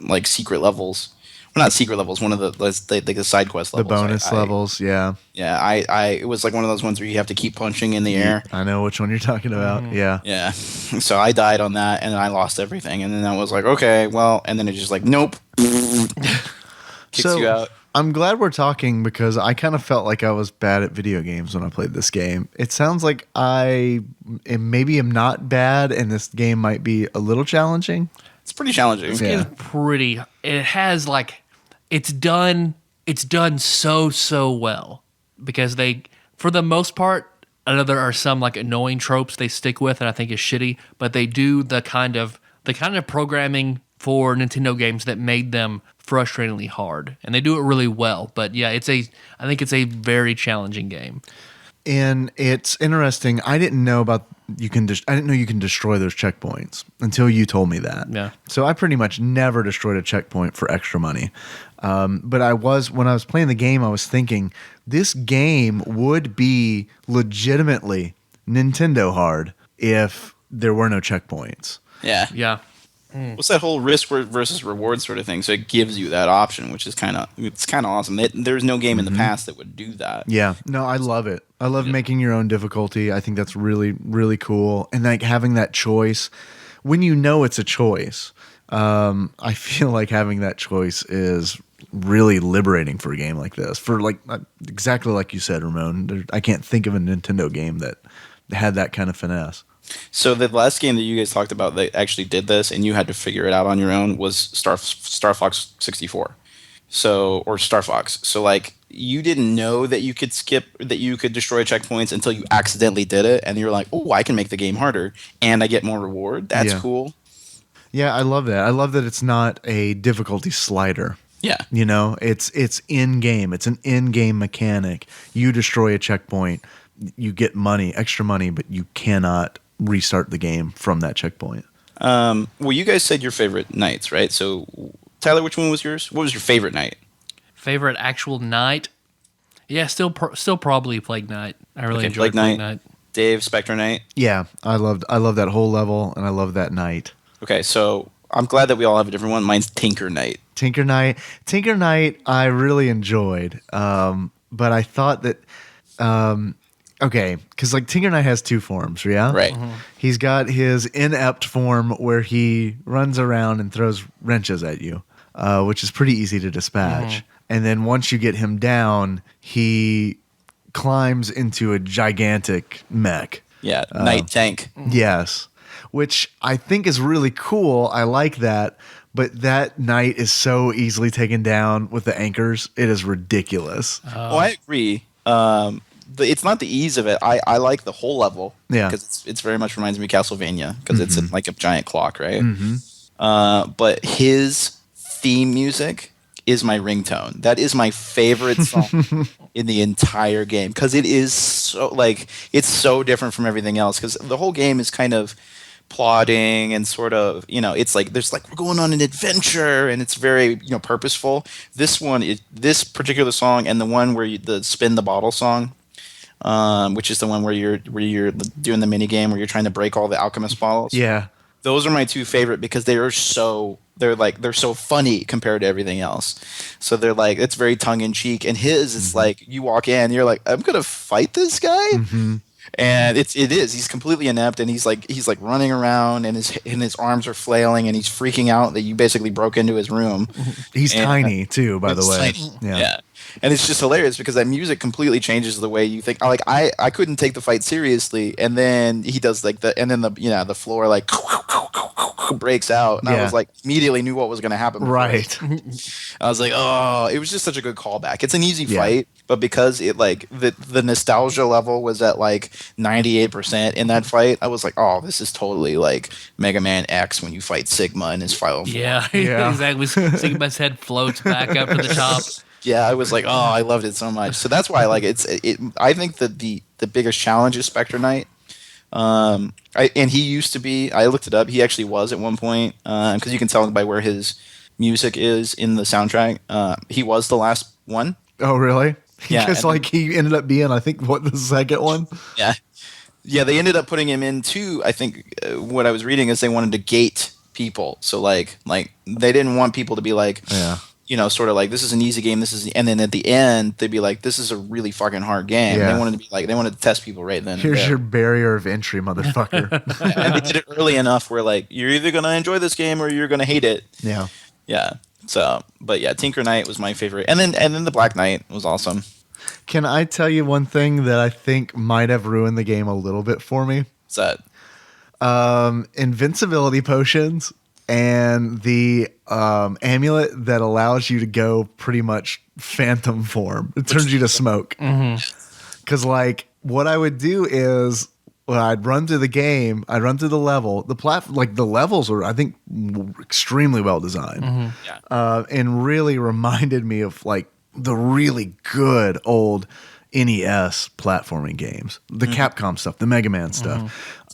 like secret levels. Well, not secret levels. One of the side quest The levels. bonus levels, yeah. Yeah, it was like one of those ones where you have to keep punching in the air. I know which one you're talking about. Yeah. Yeah, so I died on that, and then I lost everything, and then I was like, okay, well, and then it just like, nope, kicks you out. I'm glad we're talking because I kind of felt like I was bad at video games when I played this game. It sounds like I maybe am not bad, and this game might be a little challenging. It's pretty challenging. Yeah. It's pretty. It has it's done so well because they, for the most part, I know there are some annoying tropes they stick with and I think is shitty, but they do the kind of programming for Nintendo games that made them frustratingly hard, and they do it really well. But yeah, I think it's a very challenging game. And it's interesting. I didn't know you can destroy those checkpoints until you told me that. Yeah. So I pretty much never destroyed a checkpoint for extra money. But when I was playing the game, I was thinking this game would be legitimately Nintendo hard if there were no checkpoints. Yeah. Yeah. What's that whole risk versus reward sort of thing? So it gives you that option, which is kind of awesome. There's no game in the past that would do that. Yeah, no, I love it. I love making your own difficulty. I think that's really, really cool. And having that choice, when you know it's a choice, I feel like having that choice is really liberating for a game like this. For exactly like you said, Ramon, I can't think of a Nintendo game that had that kind of finesse. So the last game that you guys talked about that actually did this, and you had to figure it out on your own, was Star Fox 64. Or Star Fox. So you didn't know that you could destroy checkpoints until you accidentally did it, and you're like, oh, I can make the game harder, and I get more reward. That's cool. Yeah, I love that. I love that it's not a difficulty slider. Yeah. You know, it's in game. It's an in-game mechanic. You destroy a checkpoint, you get money, extra money, but you cannot restart the game from that checkpoint. Well, you guys said your favorite nights, right? So, Tyler, which one was yours? What was your favorite night? Favorite actual night? Yeah, still probably Plague Knight. I really enjoyed Plague Plague Knight. Dave, Spectre Knight. Yeah, I love that whole level, and I love that night. Okay, so I'm glad that we all have a different one. Mine's Tinker Knight. Tinker Knight, I really enjoyed, but I thought that, okay, because Tinker Knight has two forms, yeah? Right. Mm-hmm. He's got his inept form where he runs around and throws wrenches at you, which is pretty easy to dispatch. Mm-hmm. And then once you get him down, he climbs into a gigantic mech. Yeah, Knight Tank. Yes, which I think is really cool. I like that. But that knight is so easily taken down with the anchors. It is ridiculous. I agree. It's not the ease of it. I like the whole level. Yeah. Because it's very much reminds me of Castlevania because it's in, like a giant clock, right? Mm-hmm. But his theme music is my ringtone. That is my favorite song in the entire game because it is so it's so different from everything else because the whole game is kind of plotting and sort of, it's like there's like we're going on an adventure and it's very, purposeful. This particular song and the one where the spin the bottle song, which is the one where you're doing the mini game where you're trying to break all the alchemist bottles. Yeah. Those are my two favorite because they're so funny compared to everything else. So they're like it's very tongue in cheek, and his is like you walk in, you're like I'm gonna fight this guy, and it is he's completely inept, and he's like running around, and his arms are flailing, and he's freaking out that you basically broke into his room. He's tiny too, by the way. Tiny. Yeah. And it's just hilarious because that music completely changes the way you think. Like I couldn't take the fight seriously, and then he does the floor like breaks out, and I was like immediately knew what was going to happen. Right. I was like, oh, it was just such a good callback. It's an easy fight, but because it the nostalgia level was at 98% in that fight, I was like, oh, this is totally like Mega Man X when you fight Sigma in his final form. Yeah, exactly. Sigma's head floats back up to the top. Yeah, I was like, oh, I loved it so much. So that's why I like it. I think that the biggest challenge is Spectre Knight. And he used to be. I looked it up. He actually was at one point because you can tell by where his music is in the soundtrack. He was the last one. Oh, really? Yeah, Because he ended up being, I think, the second one. Yeah, yeah. They ended up putting him into. I think what I was reading is they wanted to gate people. So like they didn't want people to be like. Yeah. Sort of like this is an easy game. And then at the end they'd be like, this is a really fucking hard game. Yeah. They wanted to be like, they wanted to test people right then. Here's your barrier of entry, motherfucker. And they did it early enough where you're either gonna enjoy this game or you're gonna hate it. Yeah. Yeah. So, but yeah, Tinker Knight was my favorite, and then the Black Knight was awesome. Can I tell you one thing that I think might have ruined the game a little bit for me? What's that? Invincibility potions. And the amulet that allows you to go pretty much phantom form. It turns you to smoke. Because, what I would do is, I'd run through the game, I'd run through the level. The levels are, I think, extremely well designed. And really reminded me of, the really good old NES platforming games. The Capcom stuff, the Mega Man stuff.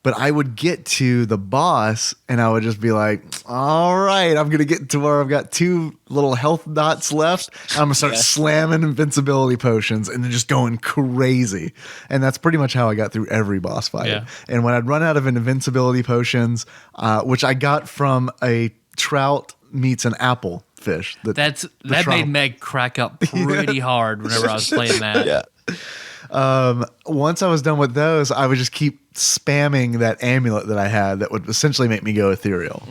But I would get to the boss and I would just be like, all right, I'm going to get to where I've got 2 little health dots left. I'm going to start slamming invincibility potions and then just going crazy. And that's pretty much how I got through every boss fight. Yeah. And when I'd run out of invincibility potions, which I got from a trout meets an apple fish. That made Meg crack up pretty hard whenever I was playing that. Yeah. Once I was done with those, I would just keep spamming that amulet that I had that would essentially make me go ethereal.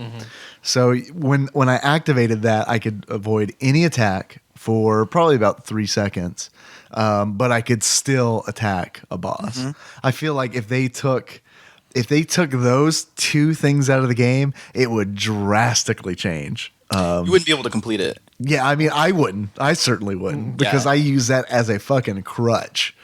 So when I activated that, I could avoid any attack for probably about 3 seconds, but I could still attack a boss. I feel like if they took those 2 things out of the game, it would drastically change. You wouldn't be able to complete it. Yeah, I mean, I wouldn't. I certainly wouldn't because I use that as a fucking crutch.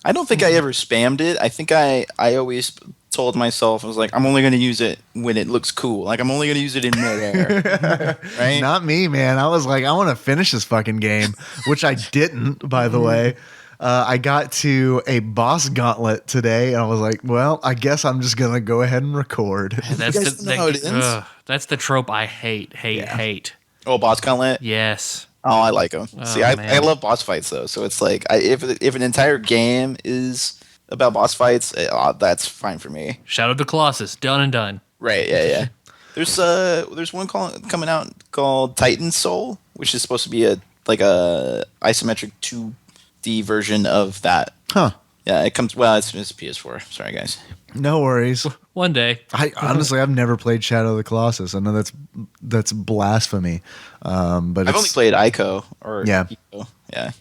I don't think I ever spammed it. I think I always told myself, I was like, I'm only going to use it when it looks cool. Like, I'm only going to use it in midair. Right? Not me, man. I was like, I want to finish this fucking game, which I didn't, by the way. I got to a boss gauntlet today, and I was like, well, I guess I'm just going to go ahead and record. That's the trope I hate. Oh, boss gauntlet? Yes. Oh, I like them. See, I man. love boss fights, though. So it's like, if an entire game is about boss fights, that's fine for me. Shadow of the Colossus, done and done. Right, yeah. There's one coming out called Titan Soul, which is supposed to be a isometric 2D version of that. Huh. Yeah, it's PS4. Sorry, guys. No worries. One day. Honestly, I've never played Shadow of the Colossus. I know that's blasphemy. But I've only played Ico or Ico. Yeah.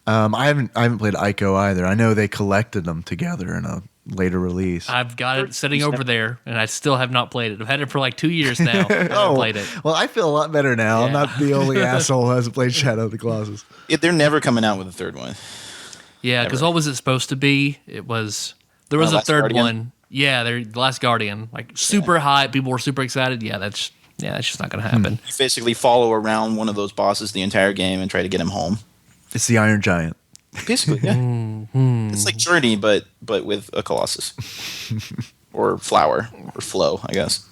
I haven't played Ico either. I know they collected them together in a later release. I've got it sitting over there, and I still have not played it. I've had it for 2 years now. I haven't played it. Well, I feel a lot better now. I'm Yeah. not the only asshole who hasn't played Shadow of the Colossus. They're never coming out with a third one. Yeah, because what was it supposed to be? There was a Last third Guardian? one. Yeah, The Last Guardian. Like super hype. People were super excited. Yeah, that's just not going to happen. You basically follow around one of those bosses the entire game and try to get him home. It's the Iron Giant. Basically, yeah. It's like Journey, but with a Colossus. Or Flower. Or Flow, I guess.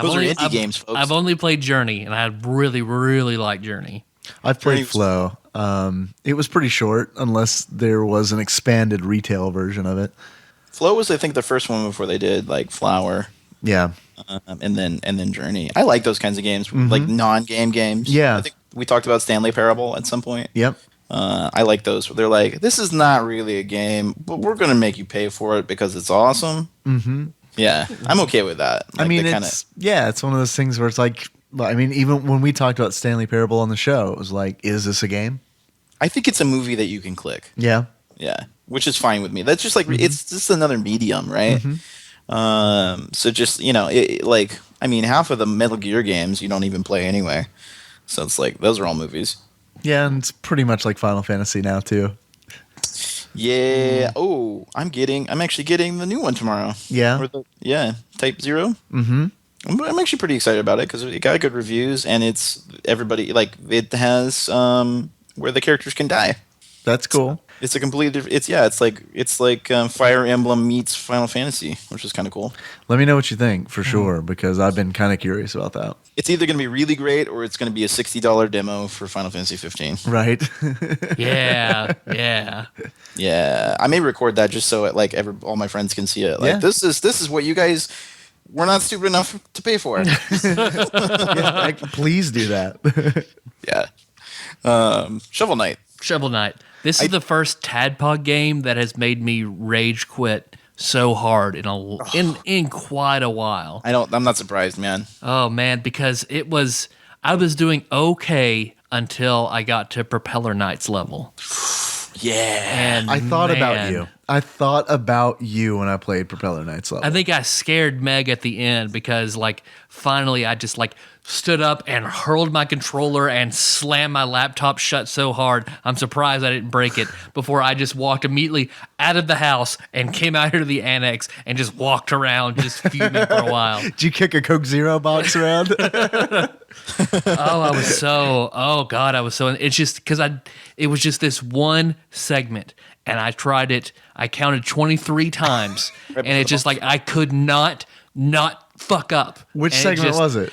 Those are indie games, folks. I've only played Journey, and I really, really liked Journey. I've played Journey was- Flow. It was pretty short, unless there was an expanded retail version of it. Flow was, I think, the first one before they did like Flower, Yeah. and then Journey. I like those kinds of games, like non-game games. Yeah. I think we talked about Stanley Parable at some point. Yep. I like those. Where they're like, this is not really a game, but we're gonna make you pay for it because it's awesome. Mm-hmm. Yeah, I'm okay with that. I Like, mean, they it's one of those things where it's like, I mean, even when we talked about Stanley Parable on the show, it was like, is this a game? I think it's a movie that you can click. Yeah. Yeah, which is fine with me. That's just like it's just another medium, right? So just like I mean, half of the Metal Gear games you don't even play anyway. So it's like those are all movies. Yeah, and it's pretty much like Final Fantasy now too. Yeah. Oh, I'm actually getting the new one tomorrow. Yeah. Type 0. Mm-hmm. I'm actually pretty excited about it because it got good reviews and it's everybody like it has where the characters can die. That's cool. It's a completely different. It's like Fire Emblem meets Final Fantasy, which is kind of cool. Let me know what you think for sure, because I've been kind of curious about that. It's either going to be really great or it's going to be a $60 demo for Final Fantasy 15. Right. Yeah, yeah. Yeah, I may record that just so all my friends can see it. Like Yeah. this is what you guys were not stupid enough to pay for. Yeah, please do that. Yeah. Shovel Knight. Shovel Knight. This is the first TADPOG game that has made me rage quit so hard in quite a while. I'm not surprised, man. Oh man, because I was doing okay until I got to Propeller Knight's level. Yeah. And I thought about man, you. I thought about you when I played Propeller Knights level. I think I scared Meg at the end because finally I just stood up and hurled my controller and slammed my laptop shut so hard. I'm surprised I didn't break it before I just walked immediately out of the house and came out here to the annex and just walked around just fuming for a while. Did you kick a Coke Zero box around? I was so, it's just because it was just this one segment and I tried it. I counted 23 times and it's just I could not fuck up. Which And segment was it?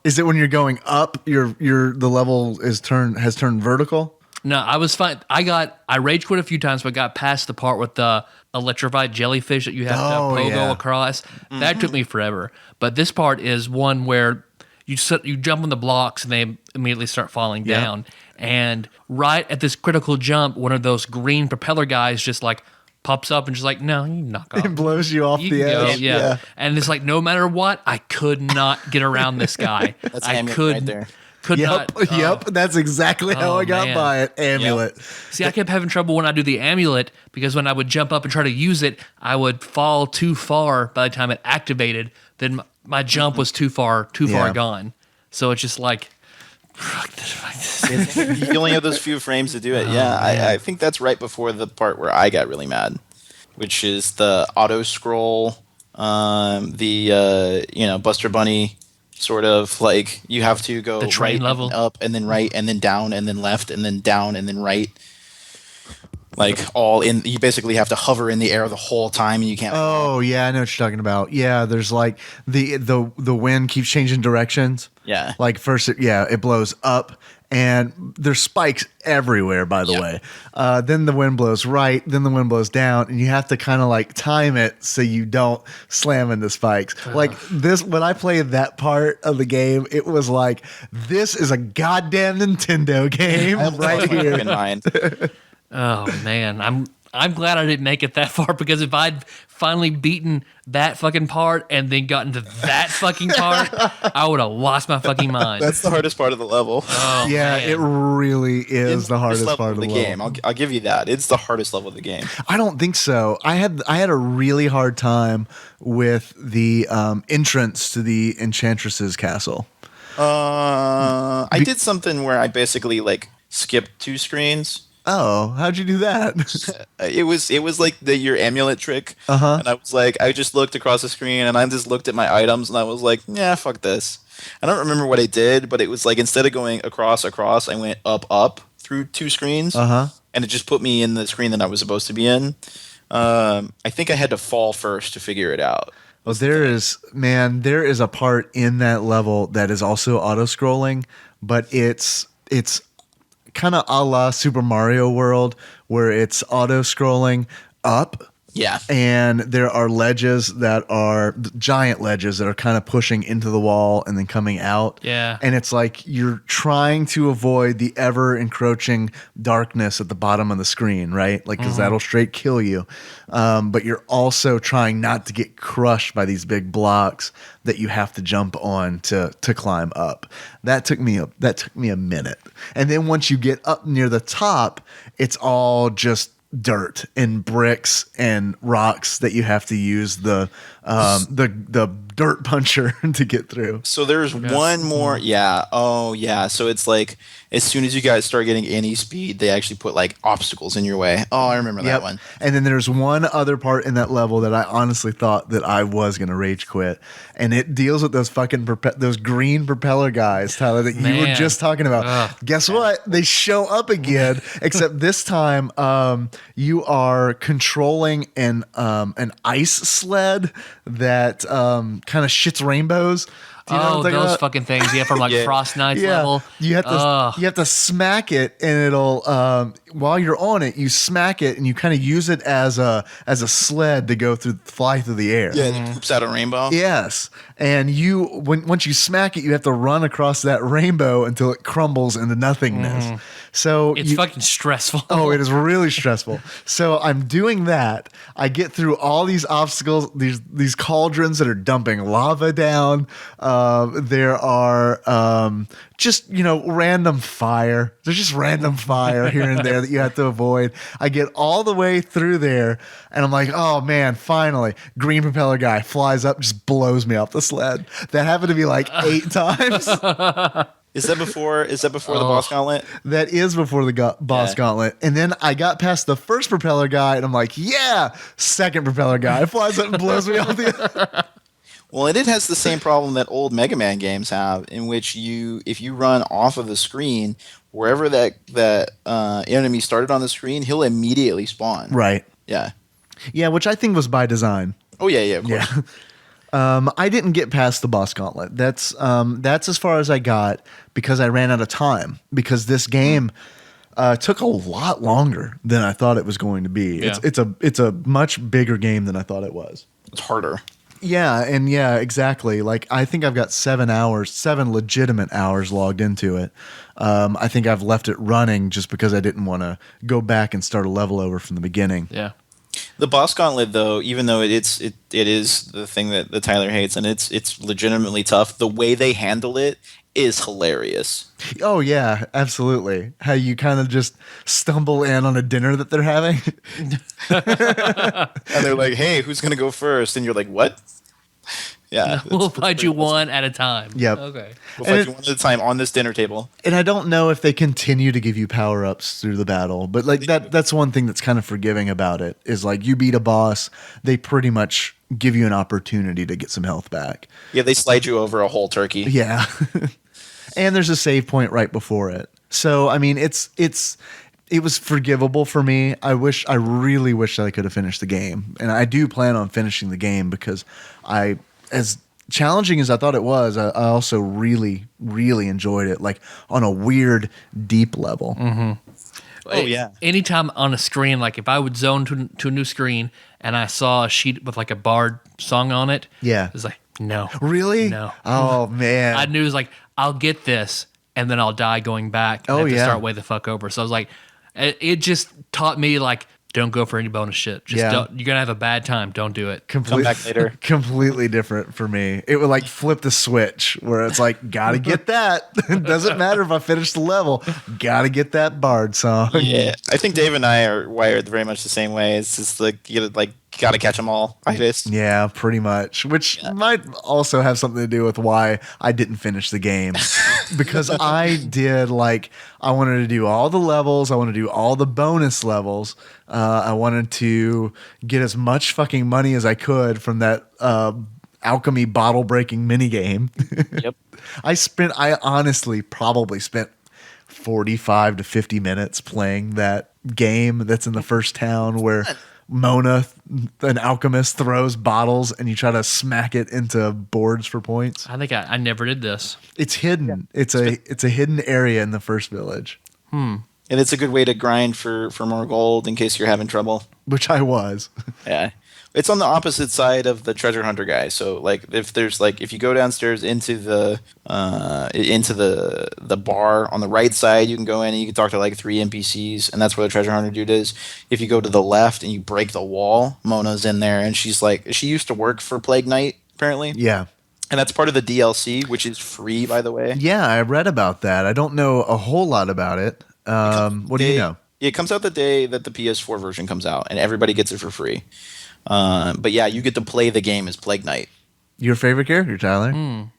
Is it when you're going up, the level has turned vertical? No, I was fine. I rage quit a few times, but got past the part with the electrified jellyfish that you have to pogo across. That took me forever. But this part is one where you jump on the blocks and they immediately start falling down. And right at this critical jump, one of those green propeller guys just pops up and just no, you knock off. It blows you off You the can go, edge. yeah. And it's no matter what, I could not get around this guy. That's I Amulet could right there. could Yep, not. yep. That's exactly how I got man. by it. Amulet. See, I kept having trouble when I do the amulet because when I would jump up and try to use it, I would fall too far by the time it activated. Then my jump was too far Yeah. gone. So it's just You only have those few frames to do it. I think that's right before the part where I got really mad, which is the auto scroll, Buster Bunny sort of you have to go The train right level. and up and then right and then down and then left and then down and then right. You basically have to hover in the air the whole time and you can't. Oh yeah, I know what you're talking about. Yeah, there's the wind keeps changing directions. Yeah. First, it blows up, and there's spikes everywhere. By the way, then the wind blows right, then the wind blows down, and you have to kind of time it so you don't slam into spikes. This, when I played that part of the game, it was this is a goddamn Nintendo game right here. In mind. oh man, I'm glad I didn't make it that far because if I'd finally beaten that fucking part and then gotten to that fucking part, I would have lost my fucking mind. That's the hardest part of the level. Oh, Yeah, man. it really is It's the hardest level part of the game. level. I'll give you that. It's the hardest level of the game. I don't think so. I had a really hard time with the entrance to the Enchantress's castle. I did something where I basically skipped 2 screens. Oh, how'd you do that? It was like your amulet trick. And I was like, I just looked across the screen and I just looked at my items and I was like, yeah, fuck this. I don't remember what I did, but it was like instead of going across, I went up through 2 screens. And it just put me in the screen that I was supposed to be in. I think I had to fall first to figure it out. Well, there is a part in that level that is also auto-scrolling, but it's kind of a la Super Mario World where it's auto-scrolling up. Yeah. And there are ledges that are giant ledges that are kind of pushing into the wall and then coming out. Yeah. And it's like you're trying to avoid the ever encroaching darkness at the bottom of the screen, right? Like, because that'll straight kill you. But you're also trying not to get crushed by these big blocks that you have to jump on to climb up. That took me a minute. And then once you get up near the top, it's all just dirt and bricks and rocks that you have to use the dirt puncher to get through. So there's one more. Yeah. Oh, yeah. So it's like as soon as you guys start getting any speed, they actually put like obstacles in your way. Oh, I remember that one. And then there's one other part in that level that I honestly thought that I was going to rage quit. And it deals with those fucking those green propeller guys, Tyler, that you were just talking about. Guess what? They show up again, except this time you are controlling an ice sled that kind of shits rainbows. Do you know what I'm talking those about? fucking things. Yeah, from like Frost Knights level. You have to smack it, and it'll while you're on it, you smack it, and you kind of use it as a sled to fly through the air. Yeah, it poops out a rainbow. Yes, and once you smack it, you have to run across that rainbow until it crumbles into nothingness. So It's fucking stressful. Oh, it is really stressful. So I'm doing that. I get through all these obstacles, these cauldrons that are dumping lava down. There are just, random fire. There's just random fire here and there that you have to avoid. I get all the way through there, and I'm like, oh man, finally. Green propeller guy flies up, just blows me off the sled. That happened to be like 8 times. Is that before the boss gauntlet? That is before the boss gauntlet. And then I got past the first propeller guy, and I'm like, yeah, second propeller guy flies up and blows me off the Well, and it has the same problem that old Mega Man games have, in which if you run off of the screen, wherever that enemy started on the screen, he'll immediately spawn. Right. Yeah. Yeah, which I think was by design. Oh, yeah, of course. Yeah. I didn't get past the boss gauntlet. That's as far as I got because I ran out of time. Because this game took a lot longer than I thought it was going to be. Yeah. It's a much bigger game than I thought it was. It's harder. Yeah, and exactly. Like I think I've got 7 legitimate hours logged into it. I think I've left it running just because I didn't want to go back and start a level over from the beginning. Yeah. The boss gauntlet, though, even though it is the thing that Tyler hates, and it's legitimately tough, the way they handle it is hilarious. Oh yeah, absolutely. How you kind of just stumble in on a dinner that they're having. And they're like, hey, who's going to go first? And you're like, what? Yeah. We'll find you one at a time. Yep. Okay. We'll find you one at a time on this dinner table. And I don't know if they continue to give you power-ups through the battle, but like that's one thing that's kind of forgiving about it is like you beat a boss, they pretty much give you an opportunity to get some health back. Yeah, they slide you over a whole turkey. Yeah. And there's a save point right before it. So, I mean, it was forgivable for me. I really wish that I could have finished the game. And I do plan on finishing the game because as challenging as I thought it was, I also really, really enjoyed it, like on a weird, deep level. Mm-hmm. Oh, yeah. Anytime on a screen, like if I would zone to a new screen and I saw a sheet with like a bard song on it, Yeah. it was like, no. Really? No. Oh, man. I knew it was like, I'll get this and then I'll die going back and have to start way the fuck over. So I was like, it just taught me like, don't go for any bonus shit. Just don't, you're gonna have a bad time. Don't do it. Come back later. Completely different for me. It would like flip the switch where it's like, gotta get that. It doesn't matter if I finish the level. Gotta get that bard song. Yeah. I think Dave and I are wired very much the same way. It's just like you gotta like got to catch them all. I guess. Yeah, pretty much. Which might also have something to do with why I didn't finish the game. Because I wanted to do all the levels. I wanted to do all the bonus levels. I wanted to get as much fucking money as I could from that alchemy bottle breaking minigame. Yep. I honestly probably spent 45 to 50 minutes playing that game that's in the first town where Mona, an alchemist, throws bottles and you try to smack it into boards for points. I think I never did this. It's hidden. It's a hidden area in the first village, And it's a good way to grind for more gold in case you're having trouble. which I was. Yeah. It's on the opposite side of the treasure hunter guy. So like if you go downstairs into the bar on the right side, you can go in and you can talk to like 3 NPCs, and that's where the treasure hunter dude is. If you go to the left and you break the wall, Mona's in there, and she used to work for Plague Knight apparently. Yeah. And that's part of the DLC, which is free, by the way. Yeah, I read about that. I don't know a whole lot about it. What do you know? It comes out the day that the PS4 version comes out, and everybody gets it for free. But yeah, you get to play the game as Plague Knight. Your favorite character, Tyler?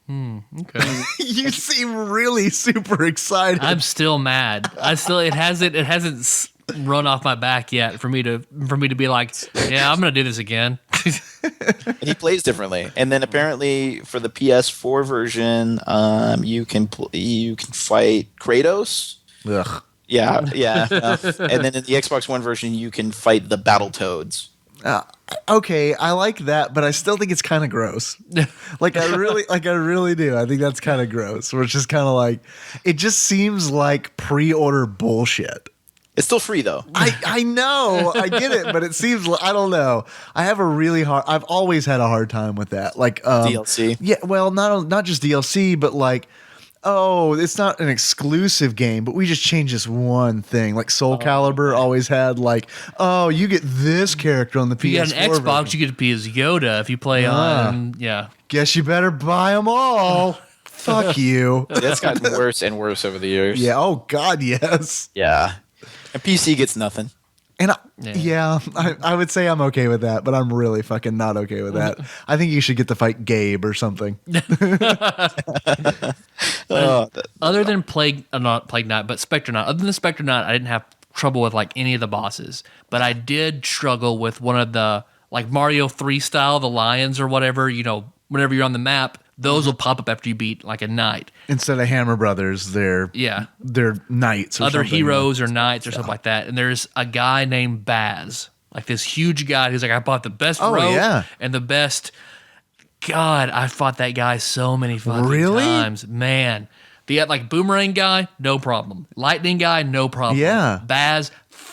Okay. You seem really super excited. I'm still mad. It hasn't run off my back yet for me to be like, yeah, I'm gonna do this again. And he plays differently. And then apparently for the PS4 version, you can fight Kratos. Ugh. Yeah. And then in the Xbox One version, you can fight the Battletoads. Okay, I like that, but I still think it's kind of gross. I really do. I think that's kind of gross. Which is kind of like, it just seems like pre-order bullshit. It's still free though. I know, I get it, but it seems I don't know. I've always had a hard time with that. DLC. Yeah, well, not just DLC, but it's not an exclusive game, but we just changed this one thing. Like Soul Calibur always had you get this character on the PS4 If you got an Xbox, version. you get to be as Yoda if you play on. Yeah. Guess you better buy them all. Fuck you. That's gotten worse and worse over the years. Yeah. Oh God, yes. Yeah. And PC gets nothing. And I would say I'm okay with that, but I'm really fucking not okay with that. I think you should get to fight Gabe or something. Other than not Plague Knight, but Spectre Knight. Other than Spectre Knight, I didn't have trouble with any of the bosses, but I did struggle with one of the Mario 3 style, the lions or whatever. Whenever you're on the map, those will pop up after you beat a knight. Instead of Hammer Brothers, they're knights or other something. heroes or knights or something like that. And there's a guy named Baz, this huge guy who's I bought the best rope and the best. God, I fought that guy so many fucking times, man. The boomerang guy, no problem. Lightning guy, no problem. Yeah. Baz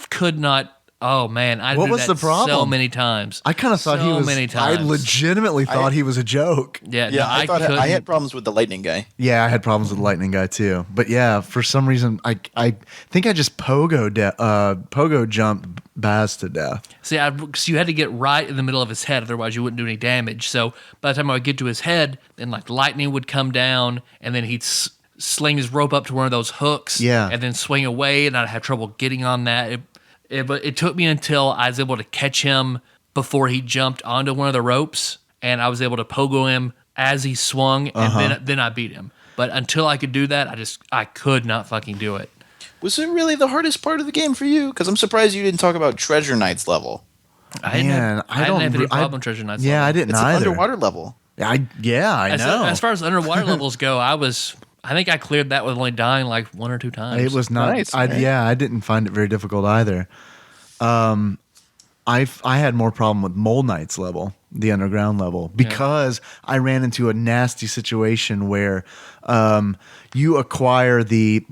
could not. Oh man, What was the problem? So many times. I kind of thought he was. Many times. I legitimately thought he was a joke. Yeah, Yeah, no, I thought I couldn't. had problems with the lightning guy. Yeah, I had problems with the Lightning guy too. But yeah, for some reason, I think I just pogo jumped Baz to death. See, because you had to get right in the middle of his head, otherwise you wouldn't do any damage. So by the time I would get to his head, then lightning would come down, and then he'd sling his rope up to one of those hooks, and then swing away, and I'd have trouble getting on that. But it took me until I was able to catch him before he jumped onto one of the ropes, and I was able to pogo him as he swung, and then I beat him. But until I could do that, I could not fucking do it. Was it really the hardest part of the game for you? Because I'm surprised you didn't talk about Treasure Knight's level. I didn't have any problem with Treasure Knight's Yeah, level. I didn't It's either. an underwater level. I know. As far as underwater levels go, I think I cleared that with only dying 1 or 2 times. It was not. Nice, I man. didn't find it very difficult either. I had more problem with Mole Knight's level, the underground level, because I ran into a nasty situation where you acquire the.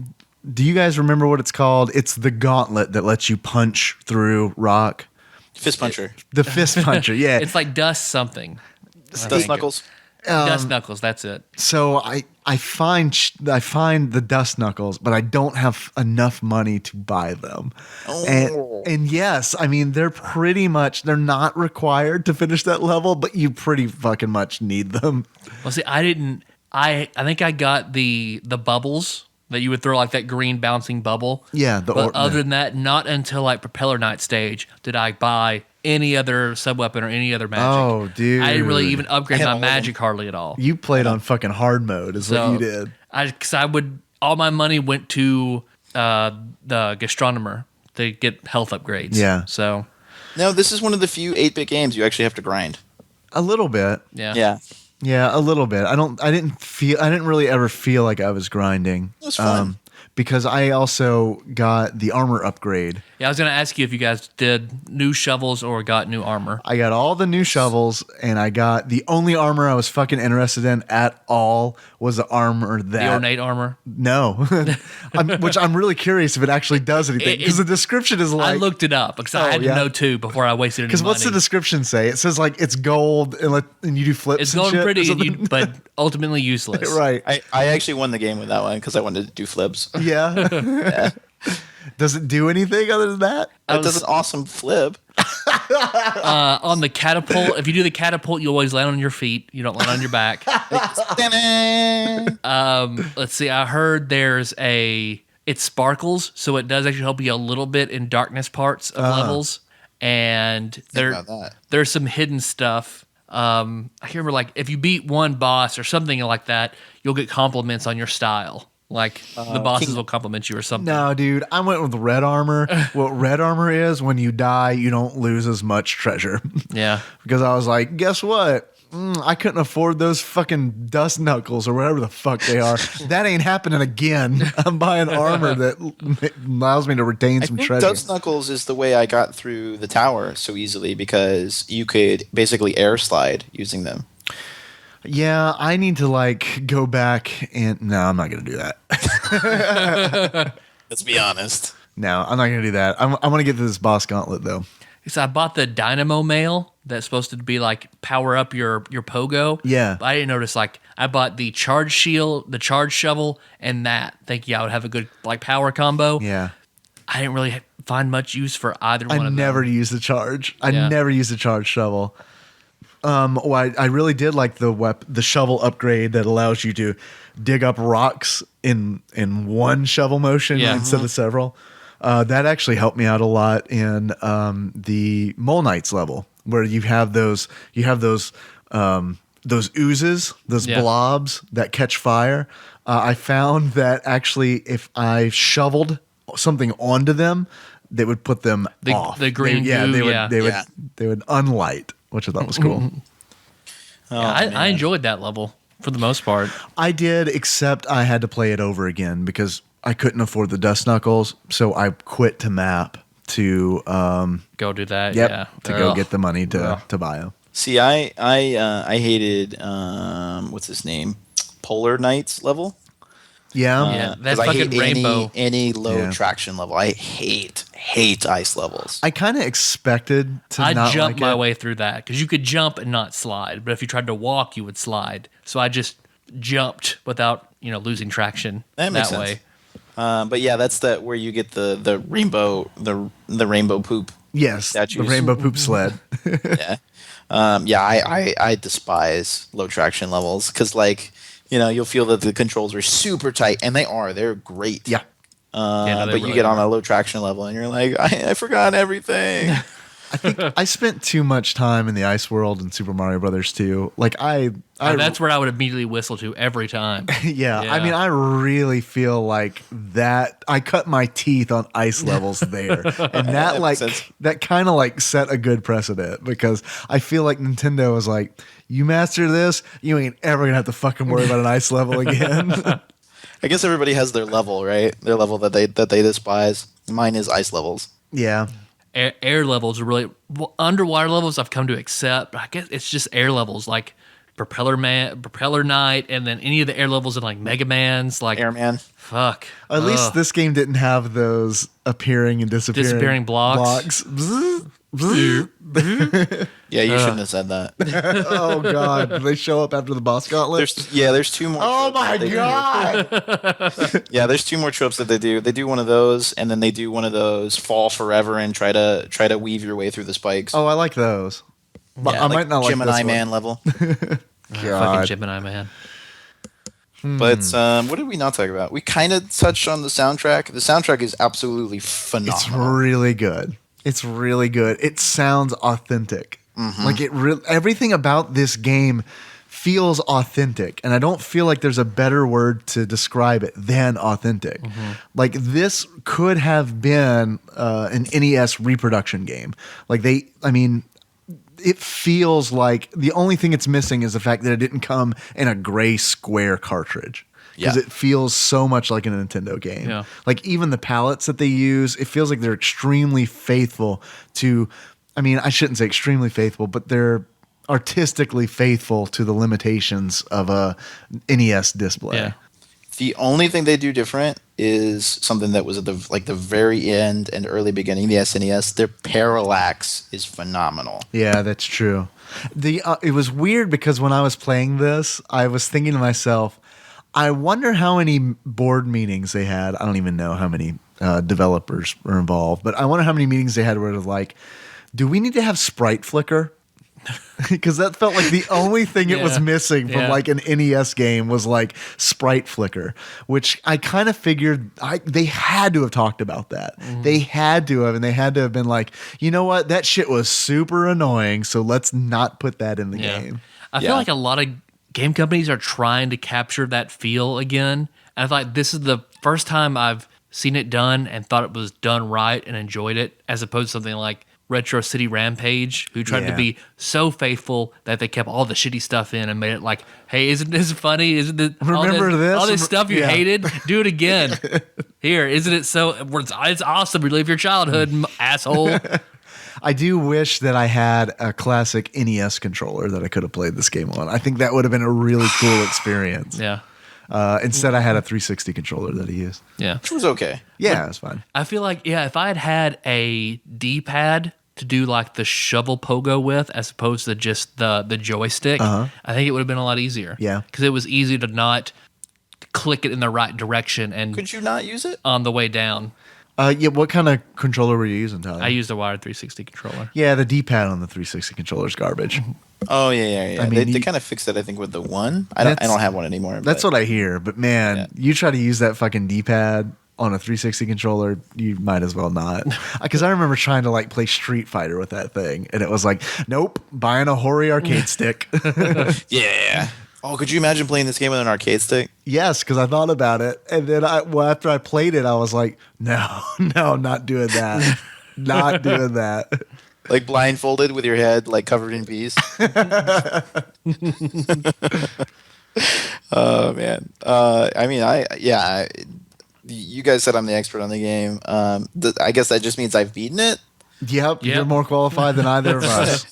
Do you guys remember what it's called? It's the gauntlet that lets you punch through rock. Fist puncher. The fist puncher, yeah. It's like dust something. Dust knuckles. Dust knuckles. That's it. So I find the dust knuckles, but I don't have enough money to buy them. And yes, I mean they're not required to finish that level, but you pretty fucking much need them. Well, see, I didn't. I think I got the bubbles that you would throw that green bouncing bubble. Yeah, but other than that, not until Propeller Knight stage did I buy any other sub weapon or any other magic. Oh, dude. I didn't really even upgrade I had my all of them. magic hardly at all. You played on fucking hard mode, is what you did. All my money went to the gastronomer to get health upgrades. Yeah. So No, this is one of the few 8-bit games you actually have to grind. A little bit. yeah. Yeah. Yeah, a little bit. I didn't really ever feel like I was grinding. It was fun. Because I also got the armor upgrade. Yeah, I was gonna ask you if you guys did new shovels or got new armor. I got all the new shovels, and I got the only armor I was fucking interested in at all was the armor that The ornate armor. No, which I'm really curious if it actually does anything because the description is like I looked it up because I had to yeah. know too before I wasted any money. Because what's the description say? It says like it's gold and you do flips. It's and going shit or pretty, something. but ultimately useless. right? I actually won the game with that one because I wanted to do flips. Yeah. Does it do anything other than that? It does an awesome flip. On the catapult, if you do the catapult, you always land on your feet. You don't land on your back. Let's see. I heard it sparkles, so it does actually help you a little bit in darkness parts of levels. And about that. there's some hidden stuff. I can't remember, like if you beat one boss or something like that, you'll get compliments on your style. Like the bosses will compliment you or something. No, dude. I went with red armor. What red armor is, when you die, you don't lose as much treasure. Yeah. Because I was like, guess what? I couldn't afford those fucking dust knuckles or whatever the fuck they are. That ain't happening again. I'm buying armor that allows me to retain I some think treasure. Dust Knuckles is the way I got through the tower so easily because you could basically air slide using them. Yeah, I need to like go back and no, I'm not gonna do that. Let's be honest. No, I'm not gonna do that. I want to get to this boss gauntlet though. So I bought the dynamo mail that's supposed to be like power up your pogo. Yeah. But I didn't notice, like I bought the charge shield, the charge shovel, and that thinking I would have a good like power combo. Yeah. I didn't really find much use for either one I of them. never use the charge. I Yeah. never use the charge shovel. I really did like the shovel upgrade that allows you to dig up rocks in one shovel motion Yeah. instead of several. That actually helped me out a lot in the Mole Knights level where you have those oozes, those Yeah. blobs that catch fire. I found that actually if I shoveled something onto them, they would put them off. the green they, goo, they would unlight, which I thought was cool. I enjoyed that level for the most part. I did, except I had to play it over again because I couldn't afford the dust knuckles, so I quit to map to Go do that. yep Yeah. to go Ugh. get the money to Ugh. buy them. See, I hated what's his name? Polar Knights level. Yeah, Yeah. That 'Cause I fucking hate rainbow. any low Yeah. traction level. I hate ice levels. I kind of expected to I not jumped like my it. way through that because you could jump and not slide, but if you tried to walk, you would slide. So I just jumped without losing traction That makes sense. way. But yeah, that's where you get the rainbow rainbow poop. Yes, statues. the rainbow poop sled. Yeah. I despise low traction levels because you'll feel that the controls are super tight, and they're great. Yeah. Yeah, no, they But you really get on are. a low traction level, and you're like, I forgot everything. I think I spent too much time in the ice world in Super Mario Brothers 2. Like That's where I would immediately whistle to every time. yeah, I Yeah. mean, I really feel like that. I cut my teeth on ice levels there, and that makes sense. that kind of like set a good precedent because I feel like Nintendo was like, you master this, you ain't ever gonna have to fucking worry about an ice level again. I guess everybody has their level, right? Their level that they despise. Mine is ice levels. Yeah, Air levels are really underwater levels. I've come to accept. But I guess it's just air levels like Propeller Knight, and then any of the air levels in like Mega Man's. Like Airman. fuck. at least Ugh. this game didn't have those appearing and disappearing blocks. Bzz, bzz. Yeah, you shouldn't have said that. Oh god, do they show up after the boss gauntlet? There's two more. Oh tropes my that they do. god! Yeah, there's two more tropes that they do. They do one of those, and then they do one of those fall forever and try to weave your way through the spikes. Oh, I like those. But Yeah, I might not like Gemini this one. Man level. Fucking God. Gemini Man. But what did we not talk about? We kind of touched on the soundtrack. The soundtrack is absolutely It's phenomenal. really good. It's really good. It sounds authentic. Like everything about this game feels authentic, and I don't feel like there's a better word to describe it than authentic. Like this could have been an NES reproduction game. It feels like the only thing it's missing is the fact that it didn't come in a gray square cartridge. Because it feels so much like a Nintendo game. Yeah. Like even the palettes that they use, it feels like they're extremely faithful to, I mean, I shouldn't say extremely faithful, but they're artistically faithful to the limitations of a NES display. Yeah. The only thing they do different is something that was at the very end and early beginning of the SNES. Their parallax is phenomenal. Yeah, that's true. It was weird because when I was playing this, I was thinking to myself, I wonder how many board meetings they had. I don't even know how many developers were involved, but I wonder how many meetings they had where it was like, do we need to have sprite flicker? Because that felt like the only thing it was missing from like an NES game was like sprite flicker, which I kind of figured they had to have talked about that. They had to have, and they had to have been like, you know what, that shit was super annoying, so let's not put that in the game. I feel like a lot of game companies are trying to capture that feel again. And I thought like this is the first time I've seen it done and thought it was done right and enjoyed it, as opposed to something like Retro City Rampage, who tried to be so faithful that they kept all the shitty stuff in and made it like, hey, isn't this funny? Isn't it all this stuff you hated? Do it again. Here, isn't it so? It's awesome. Relive your childhood, asshole. I do wish that I had a classic NES controller that I could have played this game on. I think that would have been a really cool experience. Yeah. Instead, I had a 360 controller that he used. Yeah. Which was okay. Yeah, it's fine. I feel like, if I had a D-pad to do like the shovel pogo with, as opposed to just the joystick, I think it would have been a lot easier. Yeah. Because it was easy to not click it in the right direction and Could you not use it? on the way down. What kind of controller were you using, Tyler? I used a wired 360 controller. Yeah, the D-pad on the 360 controller is garbage. Oh yeah. I mean, they kind of fixed it, I think, with the one. I don't have one anymore. That's what I hear. But man, you try to use that fucking D-pad on a 360 controller, you might as well not. Because I remember trying to like play Street Fighter with that thing, and it was like, nope, buying a Hori arcade stick. Yeah. Oh, could you imagine playing this game with an arcade stick? Yes, because I thought about it, and then after I played it, I was like, no, not doing that, not doing that. Like blindfolded with your head like covered in bees. Oh man. You guys said I'm the expert on the game. I guess that just means I've beaten it. Yep, you're more qualified than either of us.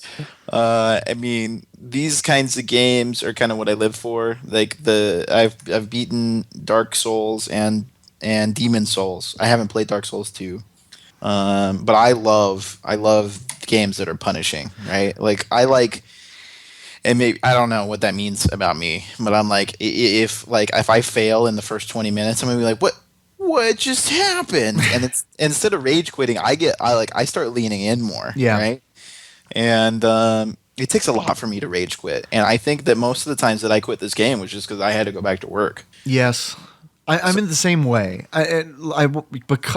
I mean, these kinds of games are kind of what I live for. Like I've beaten Dark Souls and Demon Souls. I haven't played Dark Souls 2. But I love games that are punishing, right? Like and maybe I don't know what that means about me, but I'm like, if I fail in the first 20 minutes, I'm gonna be like, what just happened? And it's instead of rage quitting, I start leaning in more. Yeah. Right. And it takes a lot for me to rage quit, and I think that most of the times that I quit this game was just because I had to go back to work. Yes. I'm in the same way.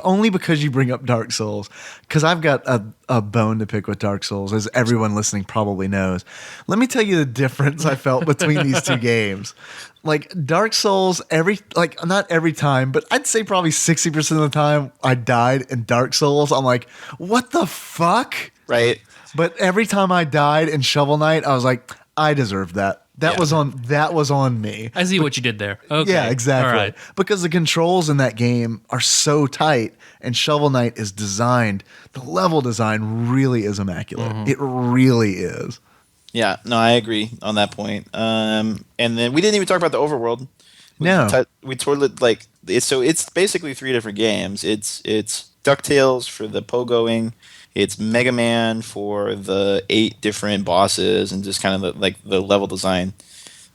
Only because you bring up Dark Souls, because I've got a bone to pick with Dark Souls, as everyone listening probably knows. Let me tell you the difference I felt between these two games. Like Dark Souls, not every time, but I'd say probably 60% of the time I died in Dark Souls. I'm like, what the fuck? Right. But every time I died in Shovel Knight, I was like, I deserved that. That was on me. I see what you did there. Okay. Yeah, exactly. All right. Because the controls in that game are so tight, and Shovel Knight is designed. The level design really is immaculate. It really is. Yeah, no, I agree on that point. And then we didn't even talk about the overworld. We totally it's basically 3 different games. It's DuckTales for the pogoing. It's Mega Man for the 8 different bosses and just kind of the level design.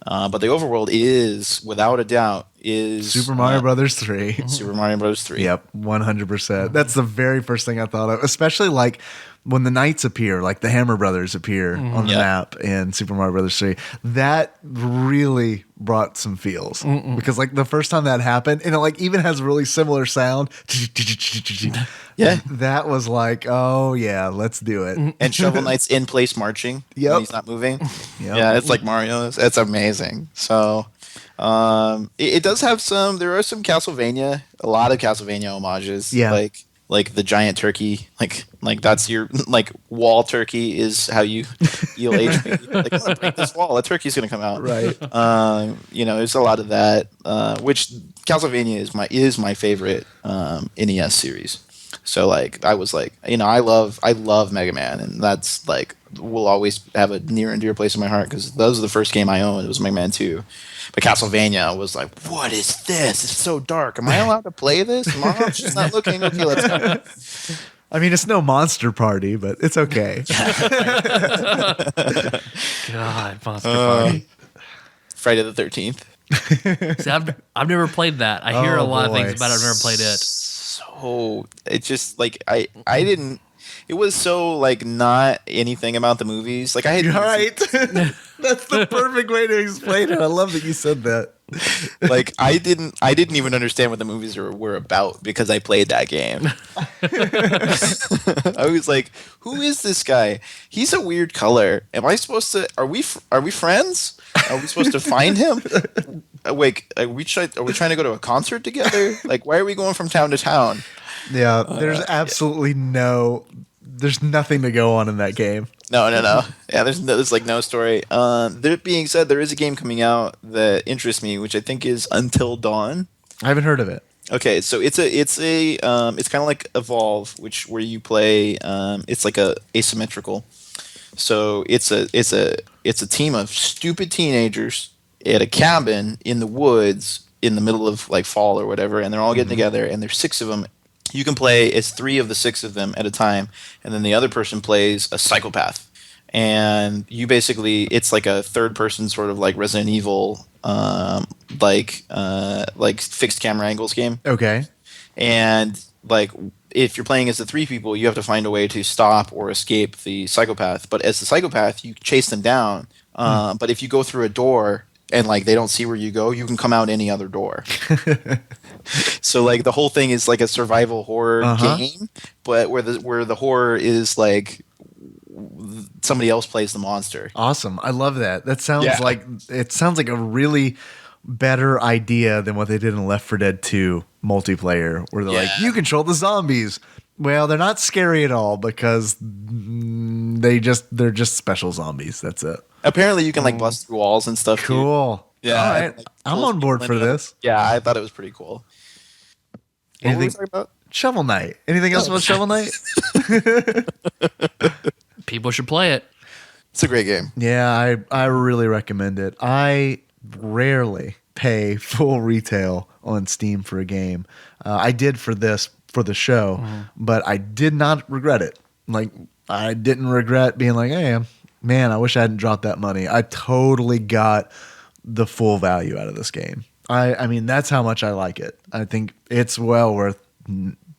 But the overworld is, without a doubt, Super Mario Brothers 3. Super Mario Brothers 3. Yep, 100%. That's the very first thing I thought of, especially like when the knights appear, like the Hammer Brothers appear on the map in Super Mario Brothers 3. That really brought some feels because like the first time that happened, and it like even has a really similar sound. Yeah. That was like, oh yeah, let's do it. And Shovel Knight's in place marching Yep. when he's not moving. Yep. Yeah, it's like Mario. It's amazing. So, it does have some. There are some Castlevania, a lot of Castlevania homages. Yeah. Like the giant turkey. Like that's your like wall turkey is how you heal HP. Like, I'm gonna break this wall. A turkey's gonna come out. Right. There's a lot of that. Which Castlevania is my favorite NES series. So like I was like, I love Mega Man, and that's like will always have a near and dear place in my heart because that was the first game I owned. It was Mega Man 2. But Castlevania was like, what is this? It's so dark. Am I allowed to play this? Mom, she's not looking. Okay, let's go. I mean, it's no Monster Party, but it's okay. God, Monster Party. Friday the 13th. See, I've never played that. I hear a Oh, lot of boy. things about it. I've never played it. So it's just like I didn't. It was so like not anything about the movies. Like I had You're right. That's the perfect way to explain it. I love that you said that. like I didn't even understand what the movies were about because I played that game. I was like, who is this guy? He's a weird color. Am I supposed to are we friends? Are we supposed to find him? Wait, are we trying to go to a concert together? Like why are we going from town to town? Yeah, there's absolutely there's nothing to go on in that game. No. Yeah, there's like no story. That being said, there is a game coming out that interests me, which I think is Until Dawn. I haven't heard of it. Okay, so it's kind of like Evolve, where you play. It's like a asymmetrical. So it's a team of stupid teenagers at a cabin in the woods in the middle of like fall or whatever, and they're all getting together, and there's 6 of them. You can play as 3 of the 6 of them at a time, and then the other person plays a psychopath. And you basically, it's like a third person sort of like Resident Evil, like fixed camera angles game. Okay. And like if you're playing as the 3 people, you have to find a way to stop or escape the psychopath. But as the psychopath, you chase them down. But if you go through a door and like they don't see where you go, you can come out any other door. So like the whole thing is like a survival horror game, but where the horror is like somebody else plays the monster. Awesome. I love that. That sounds Yeah. like a really better idea than what they did in Left 4 Dead 2 multiplayer, where they're like, you control the zombies. Well, they're not scary at all because they're just special zombies. That's it. Apparently you can like bust through walls and stuff. Too. Cool. Yeah. All right. Like, I'm on board for this. Yeah, I thought it was pretty cool. What were we Anything? talking about? Shovel Knight. Anything else about Shovel Knight? People should play it. It's a great game. Yeah, I really recommend it. I rarely pay full retail on Steam for a game. I did for the show, but I did not regret it. Like I didn't regret being like, hey, man, I wish I hadn't dropped that money. I totally got the full value out of this game. I mean, that's how much I like it. I think it's well worth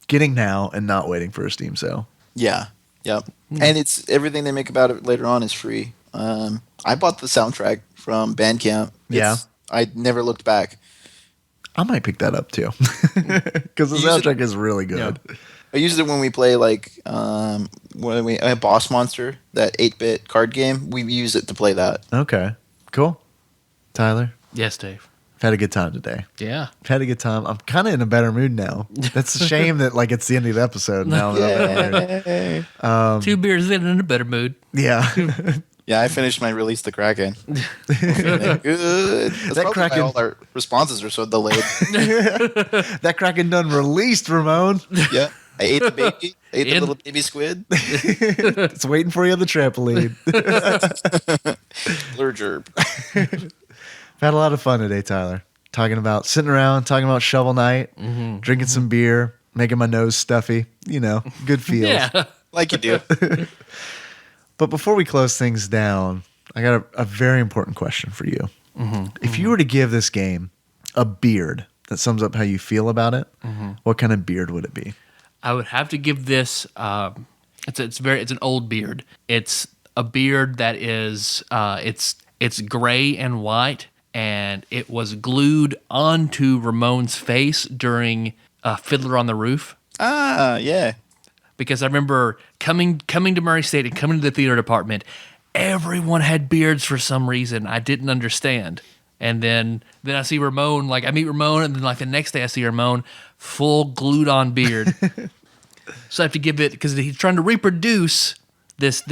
getting now and not waiting for a Steam sale. Yeah. Yep. And it's everything they make about it later on is free. I bought the soundtrack from Bandcamp. Yeah. I never looked back. I might pick that up too because the You use it- soundtrack is really good. I used it when we play like Boss Monster, that 8-bit card game. We use it to play that. Okay, cool. Tyler, Yes, Dave. I've had a good time today. Yeah. I've had a good time. I'm kind of in a better mood now. That's a shame that like it's the end of the episode now. That I'm in. 2 beers in and a better mood. Yeah, Yeah, I finished my Release the Kraken. Feeling good. That's That probably why Kraken- all our responses are so delayed. that Kraken done released, Ramon. Yeah. I ate the baby. I ate the In- little baby squid. It's waiting for you on the trampoline. Lurgerb. I've had a lot of fun today, Tyler. Sitting around, talking about Shovel Knight, drinking some beer, making my nose stuffy. You know, good feels. Yeah. Like you do. But before we close things down, I got a very important question for you. If you were to give this game a beard that sums up how you feel about it, what kind of beard would it be? I would have to give this. It's an old beard. It's a beard that is it's gray and white, and it was glued onto Ramon's face during Fiddler on the Roof. Ah, yeah. because I remember coming to Murray State and coming to the theater department. Everyone had beards for some reason. I didn't understand. And then I see Ramon, like I meet Ramon, and then like the next day I see Ramon, full glued on beard. So I have to give it, because he's trying to reproduce this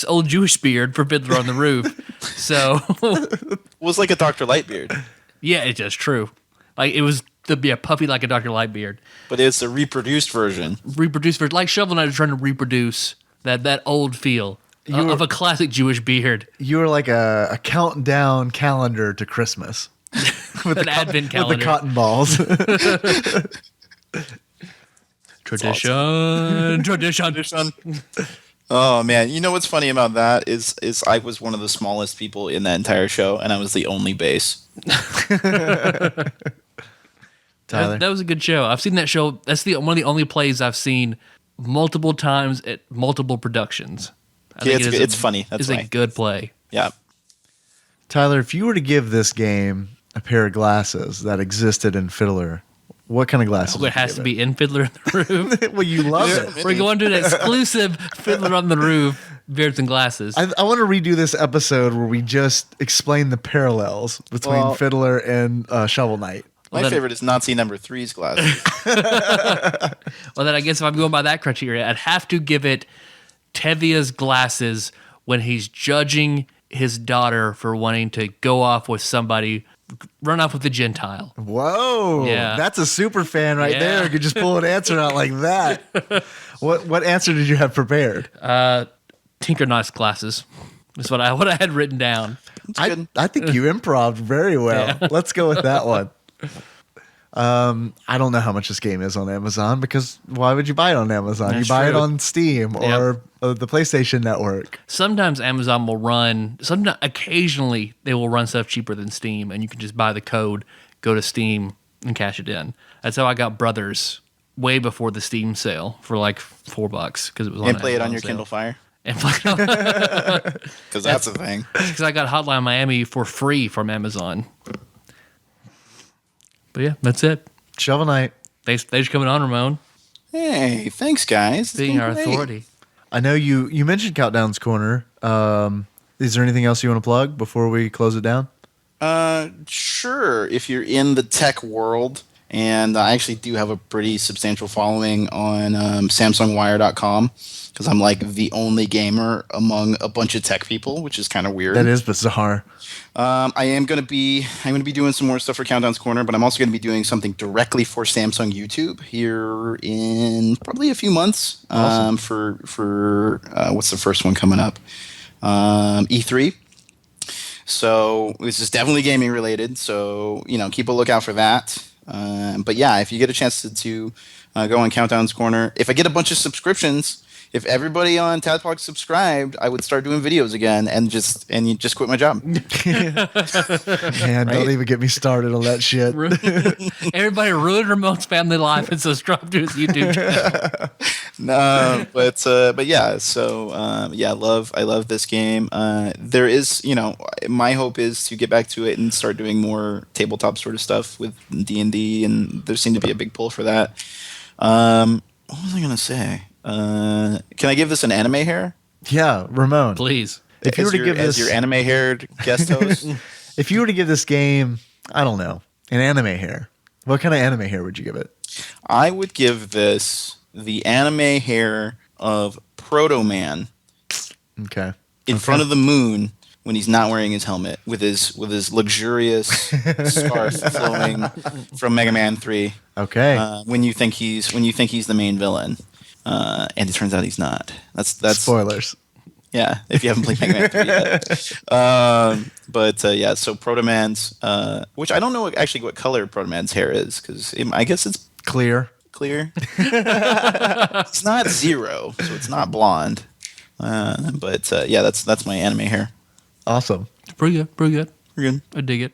old Jewish beard for Fiddler on the Roof. So It was like a Dr. Lightbeard, yeah, it's just true. Like it was to be a puppy like a Dr. Lightbeard. but it's a reproduced version. Reproduce for like Shovel Knight is trying to reproduce that old feel of a classic Jewish beard. You were like a countdown calendar to Christmas. With An advent calendar. With the cotton balls. Tradition. Oh man, you know what's funny about that is I was one of the smallest people in that entire show, and I was the only bass. Tyler. That was a good show. I've seen that show. That's one of the only plays I've seen multiple times at multiple productions. Yeah, it's funny. That's It's why. a good play. Yeah. Tyler, if you were to give this game a pair of glasses that existed in Fiddler, what kind of glasses It would has you to give be in Fiddler on the Roof. it? Well, you love it. We're going to an exclusive Fiddler on the Roof beards and glasses. I want to redo this episode where we just explain the parallels between Well- Fiddler and Shovel Knight. My then- favorite is Nazi number 3's glasses. Well, then I guess if I'm going by that criteria, I'd have to give it Tevia's glasses when he's judging his daughter for wanting to go off with somebody, run off with a Gentile. Whoa, Yeah. that's a super fan right Yeah. there. Could just pull an answer out like that. What answer did you have prepared? Tinker Knight's glasses. That's what I had written down. Good. I think you improv very well. Yeah. Let's go with that one. I don't know how much this game is on Amazon, because why would you buy it on Amazon? That's you buy it true. on Steam or the PlayStation Network. Sometimes Amazon will run, occasionally they will run stuff cheaper than Steam, and you can just buy the code, go to Steam, and cash it in. That's how I got Brothers way before the Steam sale for like $4 because it was on And play it on Amazon your sale. Kindle Fire. And play it on Because that's a thing. because I got Hotline Miami for free from Amazon. But yeah, that's it. Shovel Knight. Thanks for coming on, Ramon, Hey, thanks, guys. It's being been our great. authority. I know you mentioned Countdown's Corner. Is there anything else you want to plug before we close it down? Sure. If you're in the tech world, and I actually do have a pretty substantial following on SamsungWire.com, because I'm like the only gamer among a bunch of tech people, which is kind of weird. That is bizarre. I'm gonna be doing some more stuff for Countdown's Corner, but I'm also gonna be doing something directly for Samsung YouTube here in probably a few months. Awesome. For what's the first one coming up? E3. So this is definitely gaming related. So keep a lookout for that. But yeah, if you get a chance to go on Countdown's Corner, if I get a bunch of subscriptions. If everybody on TADPOG subscribed, I would start doing videos again and you just quit my job. Man, don't even get me started on that shit. Everybody ruined Ramon's family life and subscribe to his YouTube channel. No, but yeah. So I love this game. There is, my hope is to get back to it and start doing more tabletop sort of stuff with D&D, and there seemed to be a big pull for that. What was I gonna say? Can I give this an anime hair? Yeah, Ramon. Please. If you were to give as this, your anime haired guest host, if you were to give this game, I don't know, an anime hair, what kind of anime hair would you give it? I would give this the anime hair of Proto Man Okay. in front of the moon when he's not wearing his helmet, with his luxurious scarf flowing from Mega Man 3. Okay. When you think he's the main villain, and it turns out he's not. That's Spoilers. yeah. If you haven't played Mega Man 3 yet, but yeah. So Proto Man's, which I don't know actually what color Proto Man's hair is, because I guess it's Clear. clear. It's not zero, so it's not blonde. But yeah, that's my anime hair. Awesome. Pretty good. We're good. I dig it.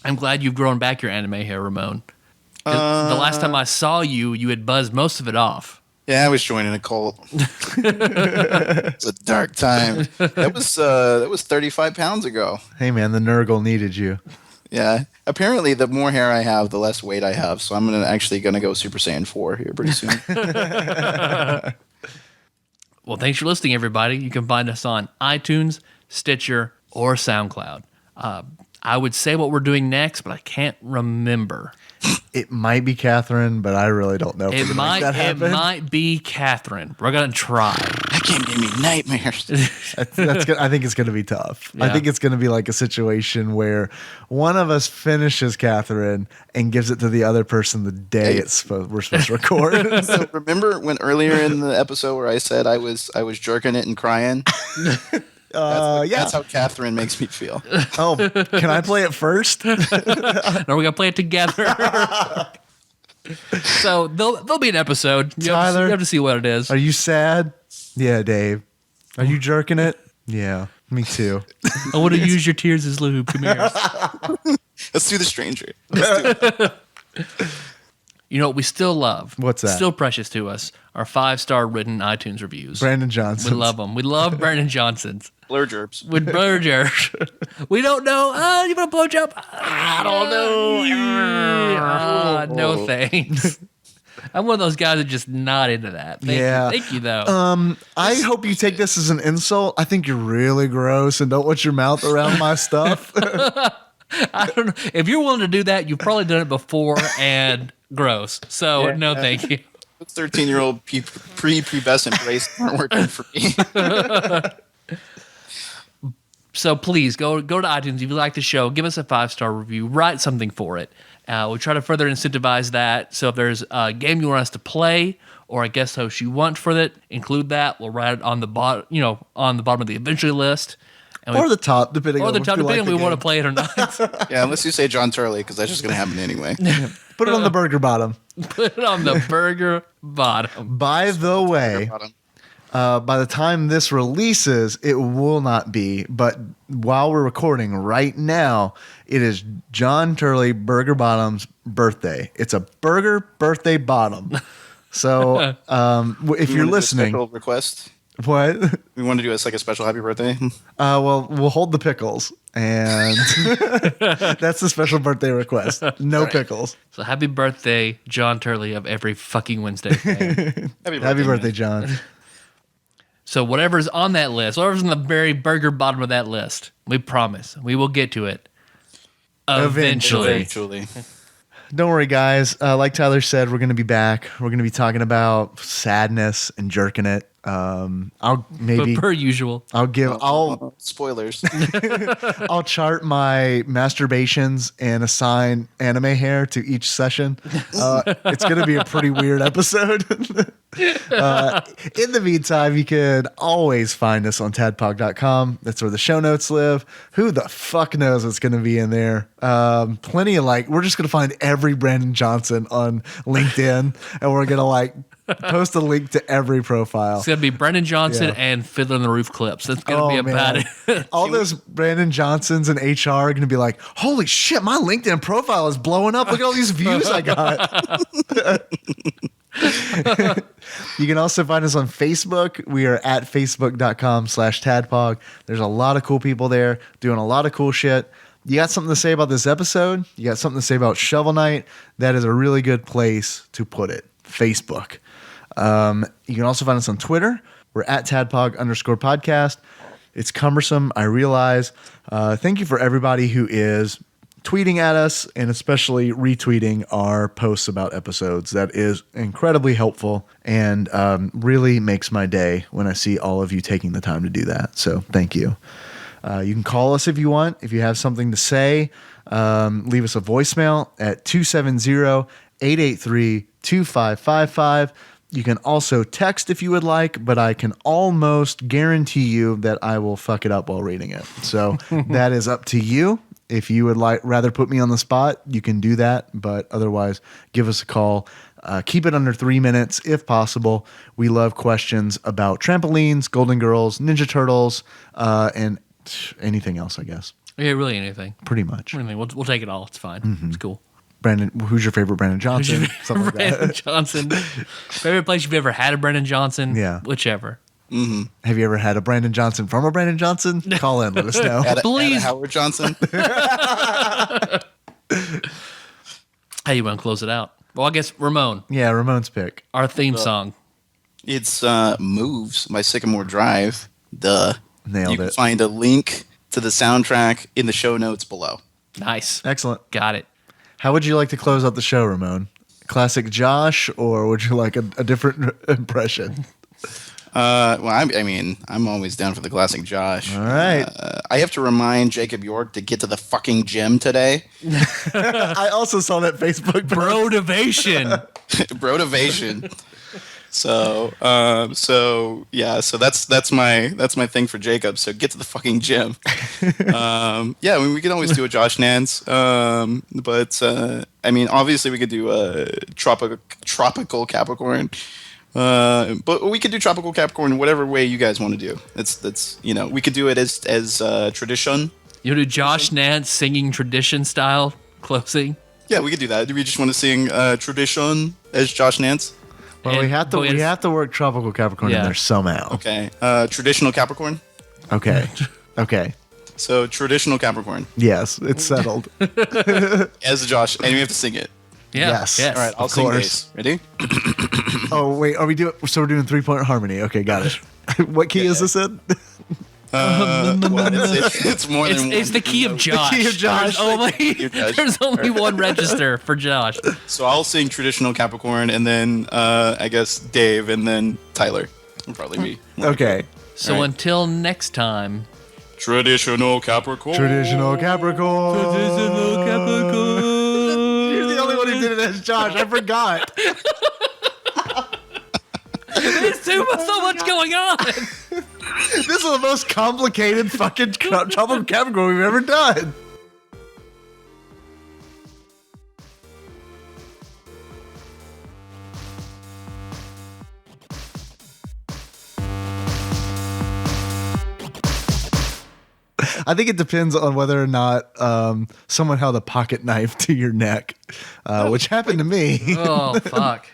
I'm glad you've grown back your anime hair, Ramon. 'Cause the last time I saw you, you had buzzed most of it off. Yeah, I was joining a cult. It's a dark time. That was 35 pounds ago. Hey, man, the Nurgle needed you. Yeah. Apparently, the more hair I have, the less weight I have. So I'm actually gonna go Super Saiyan 4 here pretty soon. Well, thanks for listening, everybody. You can find us on iTunes, Stitcher, or SoundCloud. I would say what we're doing next, but I can't remember. It might be Catherine, but I really don't know. If It might be Catherine. We're gonna try. That game gave me nightmares. I think it's going to be tough. I Yeah. think it's going to be like a situation where one of us finishes Catherine and gives it to the other person the day we're supposed to record. So remember when earlier in the episode where I said I was jerking it and crying? That's how Catherine makes me feel. Oh, can I play it first? Now we're gonna play it together. So there'll be an episode. Tyler, you have to see what it is. Are you sad? Yeah, Dave. Are you jerking it? Yeah, me too. I want to use your tears as lube. Come here. Let's do The Stranger. You know what we still love? What's that? Still precious to us. Our 5-star written iTunes reviews. Brandon We Johnson. love them. We love Brandon Johnson's. Blur Jerps. With Burger. We don't know. You want a blowjob? I don't know. No thanks. I'm one of those guys that just not into that. Thank you though. I hope you take this as an insult. I think you're really gross and don't want your mouth around my stuff. I don't know. If you're willing to do that, you've probably done it before and gross. So no, thank you. 13-year-old prepubescent braces aren't working for me. So please go to iTunes if you like the show. Give us a 5-star review. Write something for it. We'll try to further incentivize that. So if there's a game you want us to play or a guest host you want for it, include that. We'll write it on the bottom, on the bottom of the eventually list. And Or the top, depending on depending if we you like want to the play it or not. Yeah, unless you say John Turley, because that's just going to happen anyway. game. Put it on the burger bottom. Put it on the burger bottom. By the way, by the time this releases, it will not be. But while we're recording right now, it is John Turley Burger Bottom's birthday. It's a burger birthday bottom. So if you're listening, Special request. what? We want to do a special happy birthday. Well, we'll hold the pickles, and that's the special birthday request. No pickles. So happy birthday, John Turley of every fucking Wednesday. Fan. Happy birthday, John. So whatever's on that list, whatever's on the very burger bottom of that list, we promise we will get to it eventually. Eventually. Don't worry, guys. Like Tyler said, we're going to be back. We're going to be talking about sadness and jerking it. I'll But per usual. I'll Spoilers. I'll chart my masturbations and assign anime hair to each session. It's going to be a pretty weird episode. In the meantime, you can always find us on tadpog.com. That's where the show notes live. Who the fuck knows what's going to be in there? Plenty of we're just going to find every Brandon Johnson on LinkedIn, and we're going to post a link to every profile. It's going to be Brendan Johnson Yeah. and Fiddler on the Roof clips. That's going to be about it. All those Brandon Johnsons in HR are going to be like, holy shit, my LinkedIn profile is blowing up. Look at all these views I got. You can also find us on Facebook. We are at facebook.com/tadpog. There's a lot of cool people there doing a lot of cool shit. You got something to say about this episode? You got something to say about Shovel Knight? That is a really good place to put it. Facebook. You can also find us on Twitter. We're at tadpog_podcast. It's cumbersome, I realize. Thank you for everybody who is tweeting at us and especially retweeting our posts about episodes. That is incredibly helpful and really makes my day when I see all of you taking the time to do that. So thank you. You can call us if you want. If you have something to say, leave us a voicemail at 270-883-2555. You can also text if you would like, but I can almost guarantee you that I will fuck it up while reading it. So that is up to you. If you would rather put me on the spot, you can do that. But otherwise, give us a call. Keep it under 3 minutes if possible. We love questions about trampolines, Golden Girls, Ninja Turtles, and anything else, I guess. Yeah, really anything. Pretty much. Anything. We'll take it all. It's fine. It's cool. Brandon, who's your favorite Brandon Johnson? Something like Brandon that. Johnson. Favorite place you've ever had a Brandon Johnson? Yeah. Whichever. Have you ever had a Brandon Johnson from a Brandon Johnson? Call in, let us know. Please. Howard Johnson. How you want to close it out? Well, I guess Ramon, Yeah, Ramon's pick. our theme song. It's Moves by Sycamore Drive. Duh. Nailed You can it. find a link to the soundtrack in the show notes below. Nice. Excellent. Got it. How would you like to close out the show, Ramon? Classic Josh, or would you like a different impression? Well, I mean, I'm always down for the classic Josh. All right. I have to remind Jacob York to get to the fucking gym today. I also saw that Facebook post. Brotivation. Brotivation. So that's my thing for Jacob. So get to the fucking gym. I mean, we can always do a Josh Nance. But I mean, obviously we could do a tropical Capricorn. But we could do tropical Capricorn whatever way you guys want to do. That's we could do it as tradition. You do Josh Nance singing tradition style closing. Yeah, we could do that. Do we just want to sing tradition as Josh Nance? Well, we have to And- we have to work tropical Capricorn in Yeah. there somehow. Okay. Traditional Capricorn. Okay. Okay. So traditional Capricorn Yes, it's settled. as Josh, and we have to sing it. Yeah. Yes. All right, I'll Of sing course. bass. Ready? Oh wait, are we doing? So we're doing 3-point harmony. Okay, got it. What key is this in? Well, it's more than It's the key of Josh. key of Josh. There's only one register for Josh. So I'll sing traditional Capricorn, and then I guess Dave, and then Tyler will probably be. Okay. So All right. until next time. Traditional Capricorn. Traditional Capricorn. You're the only one who did it as Josh. I forgot. There's so much going on. This is the most complicated fucking tropical Capricorn we've ever done. I think it depends on whether or not someone held a pocket knife to your neck, which happened to me. Oh fuck.